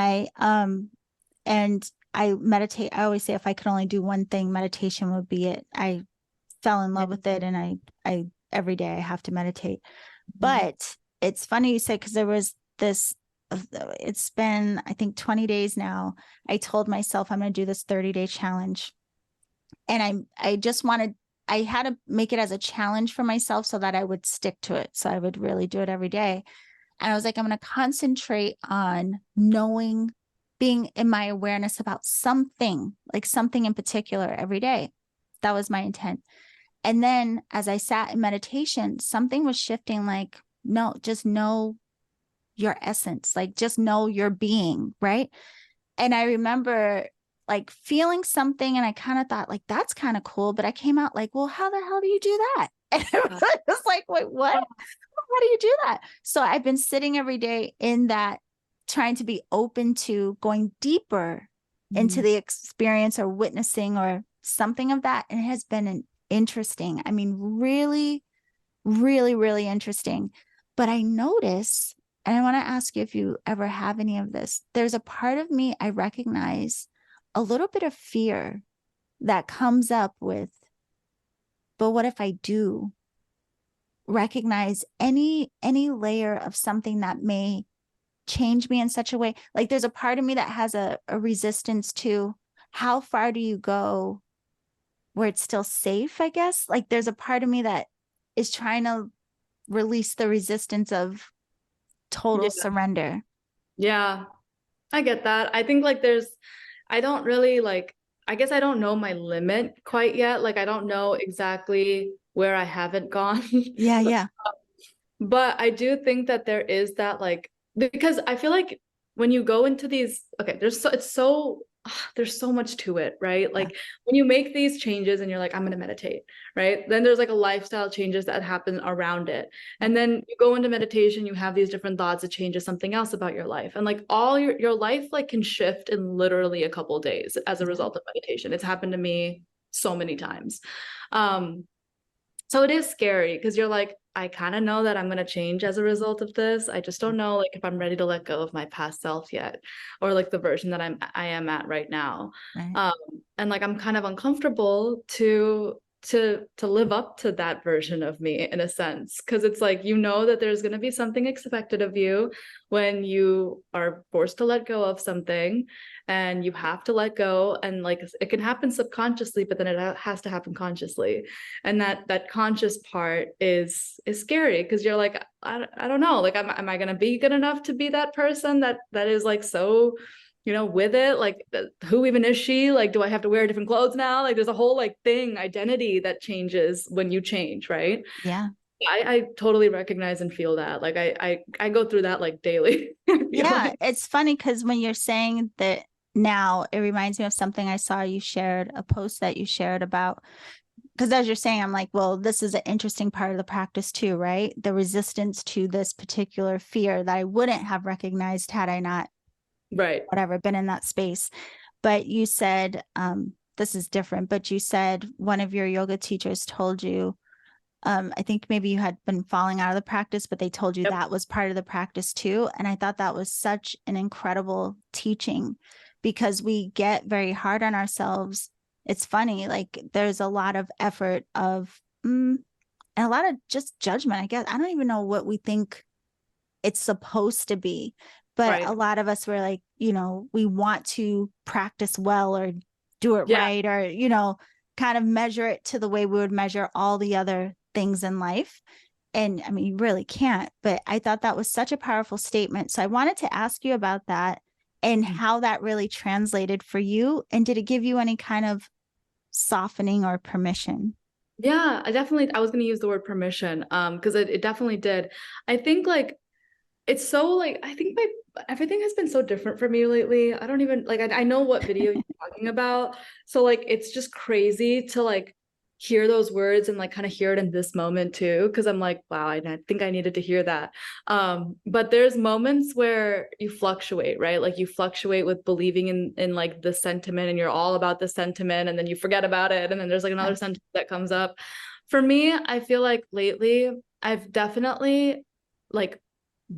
I meditate. I always say if I could only do one thing, meditation would be it. I fell in love with it and I every day I have to meditate. But it's funny you said because there was this it's been I think 20 days now. I told myself I'm going to do this 30-day challenge. And I just wanted I had to make it as a challenge for myself so that I would stick to it. So I would really do it every day. And I was like, I'm going to concentrate on knowing, being in my awareness about something, like something in particular every day. That was my intent. And then as I sat in meditation, something was shifting like, no, just know your essence, like just know your being, right? And I remember like feeling something and I kind of thought like, that's kind of cool. But I came out like, well, how the hell do you do that? And it was like, wait, what? How do you do that? So I've been sitting every day in that, trying to be open to going deeper into the experience or witnessing or something of that. And it has been an interesting, I mean, really, really, really interesting. But I notice, and I want to ask you if you ever have any of this, there's a part of me I recognize a little bit of fear that comes up with, but what if I do recognize any layer of something that may change me in such a way? Like there's a part of me that has a resistance to how far do you go where it's still safe, I guess. Like there's a part of me that is trying to release the resistance of total Yeah. surrender. Yeah, I get that. I think like I don't really like, I guess I don't know my limit quite yet. Like I don't know exactly where I haven't gone. Yeah, yeah. But I do think that there is that like, because I feel like when you go into these, okay, there's so much to it, right? Yeah. Like when you make these changes and you're like, I'm going to meditate, right? Then there's like a lifestyle changes that happen around it. And then you go into meditation, you have these different thoughts, it changes something else about your life. And like all your life like can shift in literally a couple of days as a result of meditation. It's happened to me so many times. So it is scary because you're like, I kind of know that I'm going to change as a result of this. I just don't know like if I'm ready to let go of my past self yet, or like the version that I am at right now. Right. And like I'm kind of uncomfortable to to live up to that version of me in a sense, because it's like, you know, that there's going to be something expected of you when you are forced to let go of something, and you have to let go, and like it can happen subconsciously, but then it has to happen consciously, and that conscious part is scary, because you're like, I don't know, like am I going to be good enough to be that person that is like so, you know, with it, like who even is she, like do I have to wear different clothes now, like there's a whole like thing, identity that changes when you change, right? Yeah. I totally recognize and feel that, like I go through that like daily. Yeah, like. it's funny because when you're saying that now, it reminds me of something I saw you shared, a post that you shared about, because as you're saying, I'm like, well, this is an interesting part of the practice too, right? The resistance to this particular fear that I wouldn't have recognized had I not, Right. whatever, been in that space. But you said, this is different, but you said one of your yoga teachers told you, I think maybe you had been falling out of the practice, but they told you Yep. that was part of the practice too. And I thought that was such an incredible teaching, because we get very hard on ourselves. It's funny, like there's a lot of effort of, and a lot of just judgment, I guess. I don't even know what we think it's supposed to be, but Right. a lot of us were like, you know, we want to practice well or do it Yeah. right, or, you know, kind of measure it to the way we would measure all the other things in life. And I mean, you really can't, but I thought that was such a powerful statement. So I wanted to ask you about that and how that really translated for you. And did it give you any kind of softening or permission? Yeah, I was going to use the word permission, because it definitely did. I think like it's so like, I think everything has been so different for me lately. I don't even like, I know what video you're talking about. So like, it's just crazy to like hear those words and like kind of hear it in this moment too. Cause I'm like, wow, I think I needed to hear that. But there's moments where you fluctuate, right? Like you fluctuate with believing in like the sentiment, and you're all about the sentiment, and then you forget about it. And then there's like Yeah. another sentiment that comes up. For me, I feel like lately I've definitely like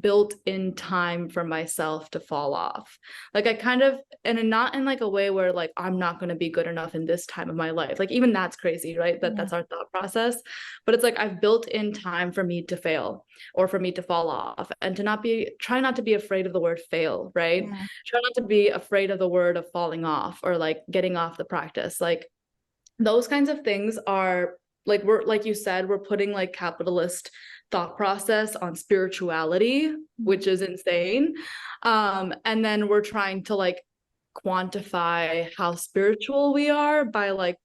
built in time for myself to fall off. Like I kind of, and not in like a way where like I'm not going to be good enough in this time of my life. Like even that's crazy, right? Yeah. That's our thought process. But it's like I've built in time for me to fail or for me to fall off, and to try not to be afraid of the word fail, right? Yeah. Try not to be afraid of the word of falling off or like getting off the practice. Like those kinds of things are like, we're like you said, we're putting like capitalist thought process on spirituality, which is insane. And then we're trying to like quantify how spiritual we are by like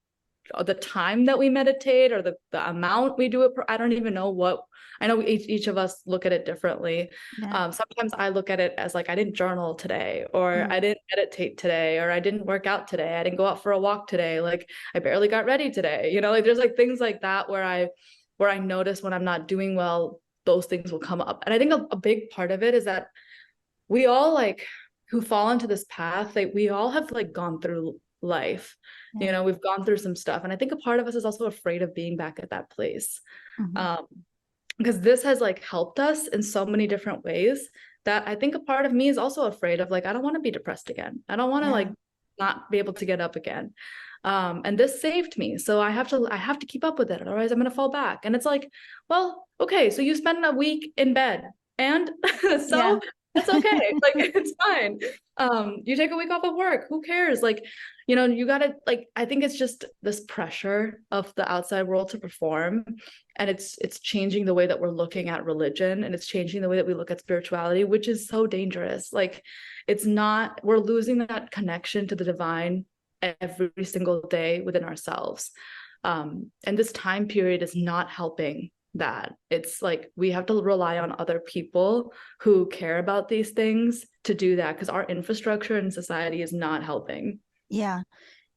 the time that we meditate or the amount we do it. I don't even know what, I know each of us look at it differently. Yeah. Sometimes I look at it as like, I didn't journal today, or I didn't meditate today, or I didn't work out today. I didn't go out for a walk today. Like I barely got ready today. You know, like there's like things like that where I notice when I'm not doing well, those things will come up. And I think a big part of it is that we all like who fall into this path, like we all have like gone through life. Yeah. You know, we've gone through some stuff. And I think a part of us is also afraid of being back at that place. Because this has like helped us in so many different ways, that I think a part of me is also afraid of like, I don't want to be depressed again. I don't want to like not be able to get up again. And this saved me. So I have to keep up with it. Otherwise I'm going to fall back. And it's like, well, okay, so you spend a week in bed, and so that's okay. Like it's fine. You take a week off of work. Who cares? Like, you know, you gotta like, I think it's just this pressure of the outside world to perform. And it's changing the way that we're looking at religion, and it's changing the way that we look at spirituality, which is so dangerous. Like we're losing that connection to the divine every single day within ourselves. And this time period is not helping that. It's like we have to rely on other people who care about these things to do that, because our infrastructure in society is not helping. Yeah.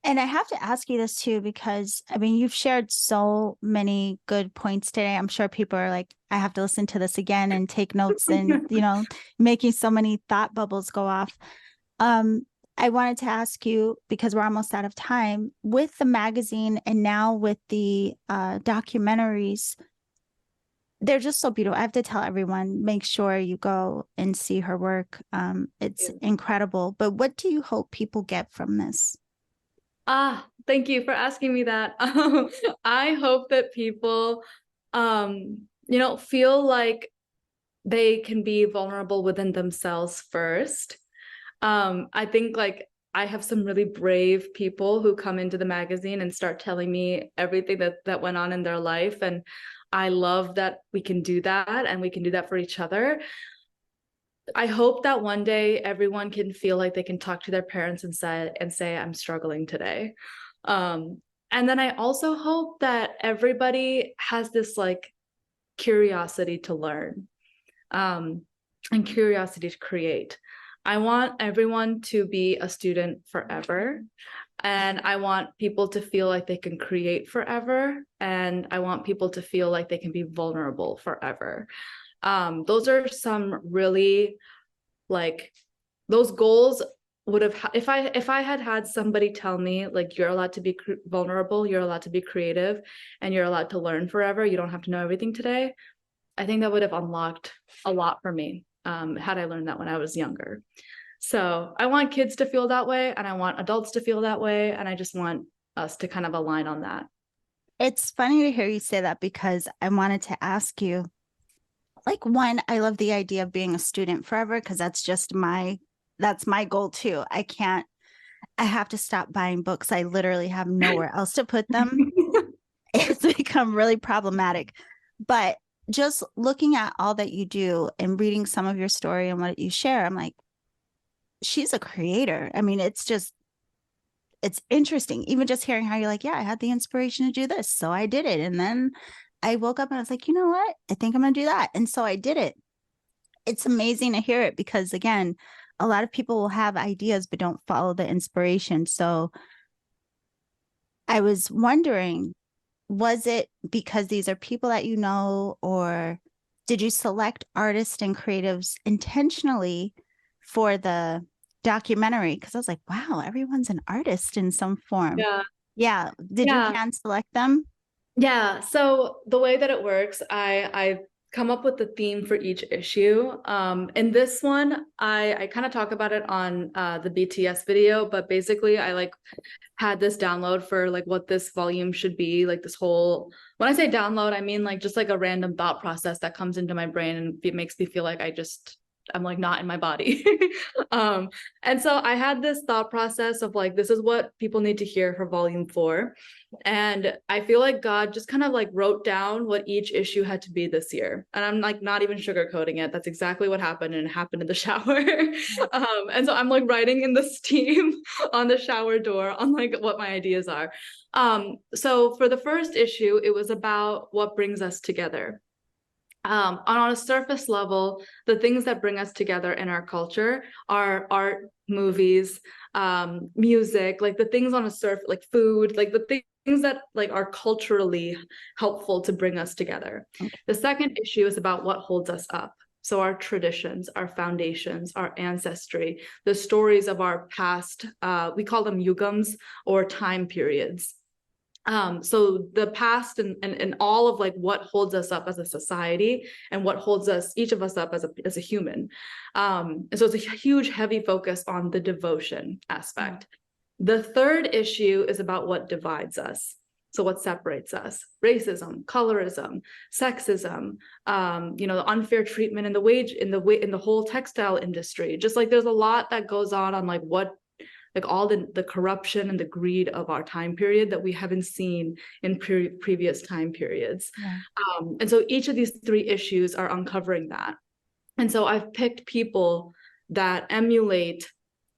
And I have to ask you this too, because I mean, you've shared so many good points today. I'm sure people are like, I have to listen to this again and take notes and, you know, making so many thought bubbles go off. I wanted to ask you, because we're almost out of time, with the magazine and now with the documentaries, they're just so beautiful. I have to tell everyone, make sure you go and see her work. It's incredible. But what do you hope people get from this? Thank you for asking me that. I hope that people, feel like they can be vulnerable within themselves first. I think like I have some really brave people who come into the magazine and start telling me everything that went on in their life. And I love that we can do that and we can do that for each other. I hope that one day everyone can feel like they can talk to their parents and say, I'm struggling today. And then I also hope that everybody has this like curiosity to learn, and curiosity to create. I want everyone to be a student forever. And I want people to feel like they can create forever. And I want people to feel like they can be vulnerable forever. Those are some really like those goals would have if I had somebody tell me like you're allowed to be vulnerable, you're allowed to be creative, and you're allowed to learn forever, you don't have to know everything today. I think that would have unlocked a lot for me, had I learned that when I was younger. So I want kids to feel that way, and I want adults to feel that way, and I just want us to kind of align on that. It's funny to hear you say that because I wanted to ask you, like, one, I love the idea of being a student forever because that's my goal too. I have to stop buying books. I literally have nowhere else to put them. It's become really problematic. But just looking at all that you do and reading some of your story and what you share, I'm like, she's a creator. I mean, it's interesting. Even just hearing how you're like, yeah, I had the inspiration to do this, so I did it. And then I woke up and I was like, you know what? I think I'm going to do that. And so I did it. It's amazing to hear it because, again, a lot of people will have ideas but don't follow the inspiration. So I was wondering, was it because these are people that you know, or did you select artists and creatives intentionally for the documentary? Because I was like, wow, everyone's an artist in some form. Yeah. Yeah. Did you hand select them? Yeah. So the way that it works, I come up with the theme for each issue. In this one, I kind of talk about it on the BTS video, but basically I like had this download for like what this volume should be, like this whole, when I say download, I mean like just like a random thought process that comes into my brain and it makes me feel like I'm like not in my body. And so I had this thought process of like, this is what people need to hear for volume 4. And I feel like God just kind of like wrote down what each issue had to be this year. And I'm like not even sugarcoating it. That's exactly what happened, and it happened in the shower. And so I'm like writing in the steam on the shower door on like what my ideas are. So for the first issue, it was about what brings us together. On a surface level, the things that bring us together in our culture are art, movies, music, like the things on a surface, like food, like the things that like are culturally helpful to bring us together. The second issue is about what holds us up. So our traditions, our foundations, our ancestry, the stories of our past, we call them yugams or time periods. So the past and all of like what holds us up as a society and what holds us, each of us up as a human. And so it's a huge, heavy focus on the devotion aspect. The third issue is about what divides us. So what separates us: racism, colorism, sexism, the unfair treatment in the whole textile industry. Just like there's a lot that goes on like what, like all the corruption and the greed of our time period that we haven't seen in previous time periods. Yeah. And so each of these 3 issues are uncovering that. And so I've picked people that emulate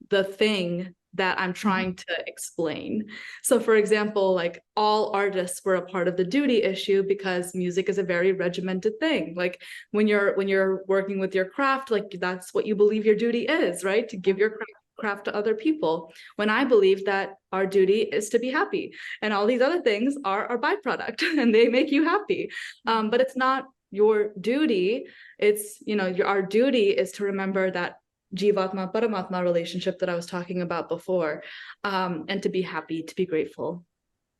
the thing that I'm trying to explain. So for example, like all artists were a part of the duty issue because music is a very regimented thing. Like when you're working with your craft, like that's what you believe your duty is, right? To give your craft to other people, when I believe that our duty is to be happy, and all these other things are our byproduct and they make you happy. But it's not your duty. It's, our duty is to remember that Jivatma Paramatma relationship that I was talking about before, and to be happy, to be grateful.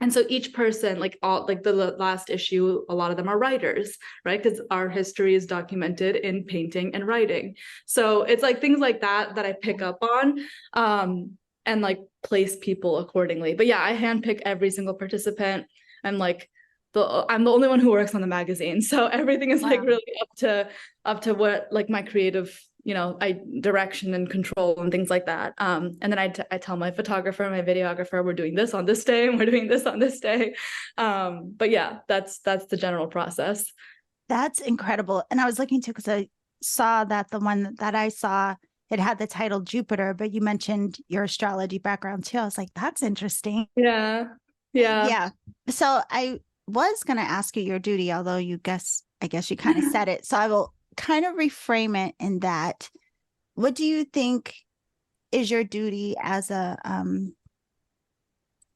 And so each person, like all, like the last issue, a lot of them are writers, right? Because our history is documented in painting and writing. So it's like things like that I pick up on. like place people accordingly. But yeah, I handpick every single participant. I'm like I'm the only one who works on the magazine, so everything is like Wow. really up to what like my creative, you know, direction and control and things like that. And then I tell my photographer, my videographer, we're doing this on this day and we're doing this on this day. But yeah, that's the general process. That's incredible. And I was looking too, because I saw that the one that I saw, it had the title Jupiter, but you mentioned your astrology background too. I was like, that's interesting. Yeah. Yeah. Yeah. So I was going to ask you your duty, although I guess you kind of said it. So I will kind of reframe it in that. What do you think is your duty as a,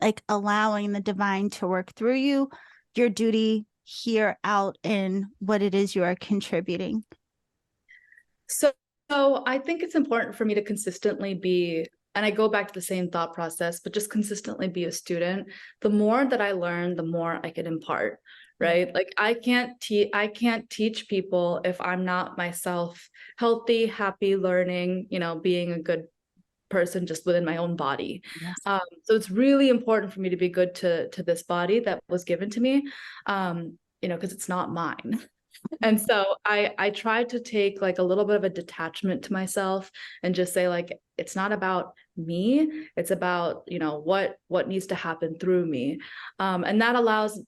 like allowing the divine to work through you, your duty here out in what it is you are contributing? So I think it's important for me to consistently be, and I go back to the same thought process, but just consistently be a student. The more that I learn, the more I can impart, right? Like I can't teach people if I'm not myself healthy, happy, learning, you know, being a good person just within my own body. Yes. So it's really important for me to be good to this body that was given to me, you know, because it's not mine. And so I try to take like a little bit of a detachment to myself and just say like, it's not about me. It's about, you know, what needs to happen through me. And that allows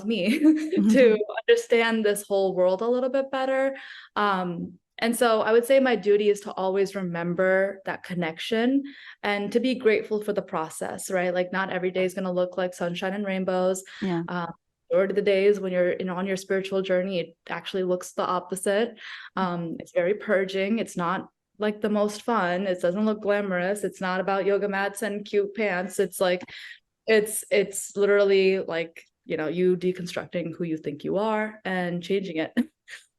me to understand this whole world a little bit better. And so I would say my duty is to always remember that connection and to be grateful for the process, right? Like not every day is going to look like sunshine and rainbows. Yeah. Or the days when you're on your spiritual journey, it actually looks the opposite. It's very purging. It's not like the most fun. It doesn't look glamorous. It's not about yoga mats and cute pants. It's like, it's literally like, you know, you deconstructing who you think you are and changing it.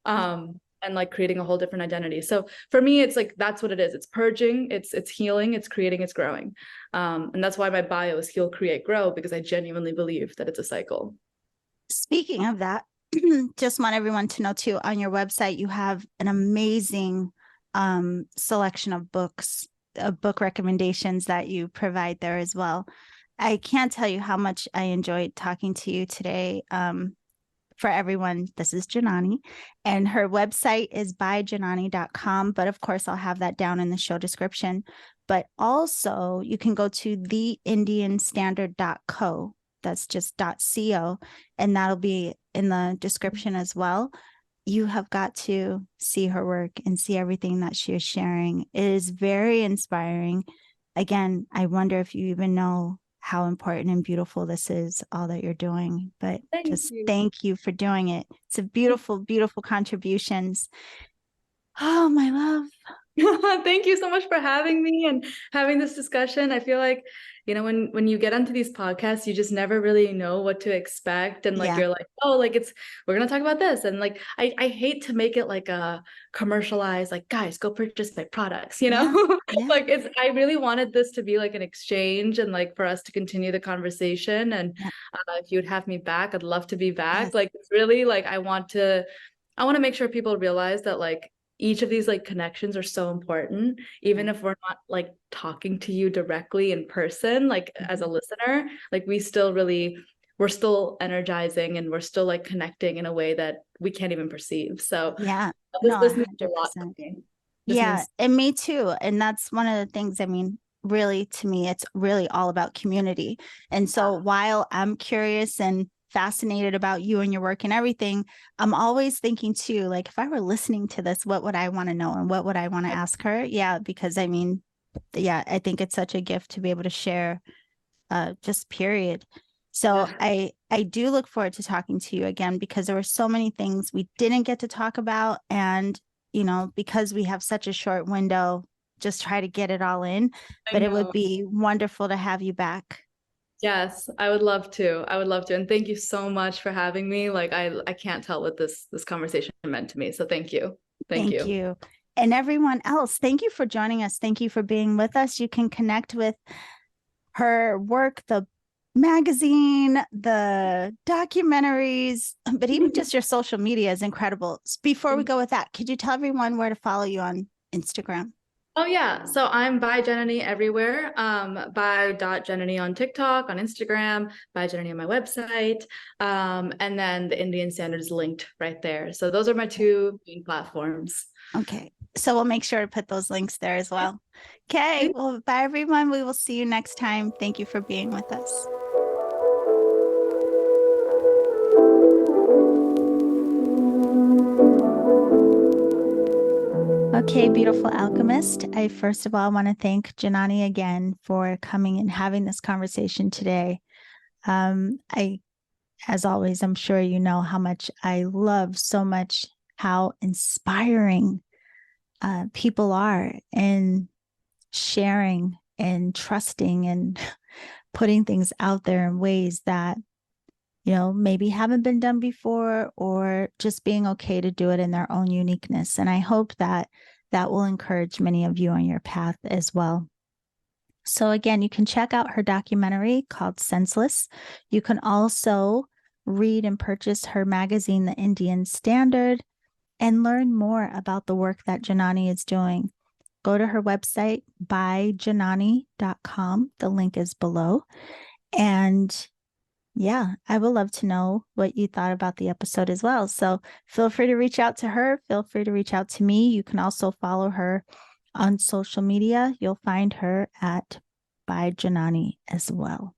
And like creating a whole different identity. So for me, it's like, that's what it is. It's purging, it's healing, it's creating, it's growing. And that's why my bio is heal, create, grow, because I genuinely believe that it's a cycle. Speaking of that, just want everyone to know too, on your website, you have an amazing selection of books, book recommendations that you provide there as well. I can't tell you how much I enjoyed talking to you today. For everyone, this is Janani, and her website is byjanani.com. But of course, I'll have that down in the show description. But also, you can go to theindianstandard.co. That's just .co, and that'll be in the description as well. You have got to see her work and see everything that she is sharing. It is very inspiring. Again, I wonder if you even know how important and beautiful this is, all that you're doing. But thank you for doing it. It's a beautiful, beautiful contributions. Oh, my love. Thank you so much for having me and having this discussion. I feel like, you know, when you get onto these podcasts, you just never really know what to expect. And like, you're like, oh, like we're going to talk about this. And like, I hate to make it like a commercialized, like, guys, go purchase my products, you know, like I really wanted this to be like an exchange and like for us to continue the conversation. And if you'd have me back, I'd love to be back. Like, it's really like, I want to make sure people realize that like, each of these like connections are so important, even if we're not like talking to you directly in person, like as a listener, like we're still energizing and we're still like connecting in a way that we can't even perceive. So this means a lot to me. And me too. And that's one of the things, I mean, really, to me, it's really all about community. And so while I'm curious and fascinated about you and your work and everything, I'm always thinking too, like if I were listening to this, what would I want to know and what would I want to ask her? Yeah, because I mean, I think it's such a gift to be able to share, just period. So I do look forward to talking to you again, because there were so many things we didn't get to talk about, and you know, because we have such a short window, just try to get it all in. But it would be wonderful to have you back. Yes, I would love to. And thank you so much for having me. Like I can't tell what this conversation meant to me. So thank you. Thank you. And everyone else, thank you for joining us. Thank you for being with us. You can connect with her work, the magazine, the documentaries, but even just your social media is incredible. Before we go with that, could you tell everyone where to follow you on Instagram? Oh yeah. So I'm by Janani everywhere. By Janani on TikTok, on Instagram, by Janani on my website. And then the Indian Standard is linked right there. So those are my two main platforms. Okay. So we'll make sure to put those links there as well. Okay. Well, bye everyone. We will see you next time. Thank you for being with us. Okay, beautiful alchemist. I first of all want to thank Janani again for coming and having this conversation today. As always, I'm sure you know how much I love so much how inspiring people are in sharing and trusting and putting things out there in ways that, you know, maybe haven't been done before, or just being okay to do it in their own uniqueness. And I hope that that will encourage many of you on your path as well. So again, you can check out her documentary called Senseless. You can also read and purchase her magazine, The Indian Standard, and learn more about the work that Janani is doing. Go to her website, byjanani.com. The link is below. And yeah, I would love to know what you thought about the episode as well. So feel free to reach out to her. Feel free to reach out to me. You can also follow her on social media. You'll find her at by Janani as well.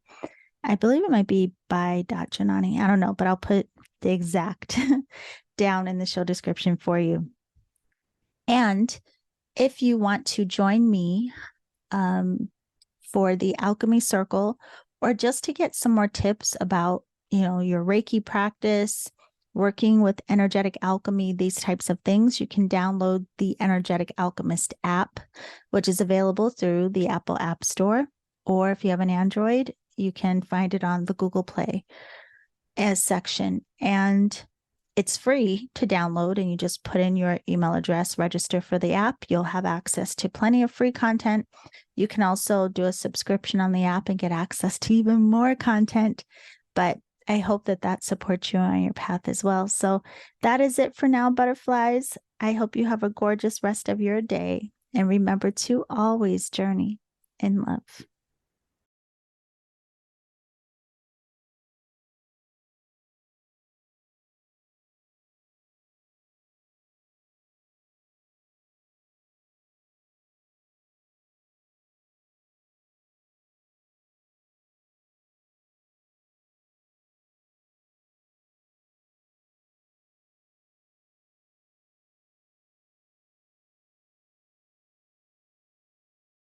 I believe it might be by.janani. I don't know, but I'll put the exact down in the show description for you. And if you want to join me for the Alchemy Circle, or just to get some more tips about, you know, your Reiki practice, working with energetic alchemy, these types of things, you can download the Energetic Alchemist app, which is available through the Apple App Store. Or if you have an Android, you can find it on the Google Play as section. And it's free to download, and you just put in your email address, register for the app. You'll have access to plenty of free content. You can also do a subscription on the app and get access to even more content. But I hope that that supports you on your path as well. So that is it for now, butterflies. I hope you have a gorgeous rest of your day. And remember to always journey in love.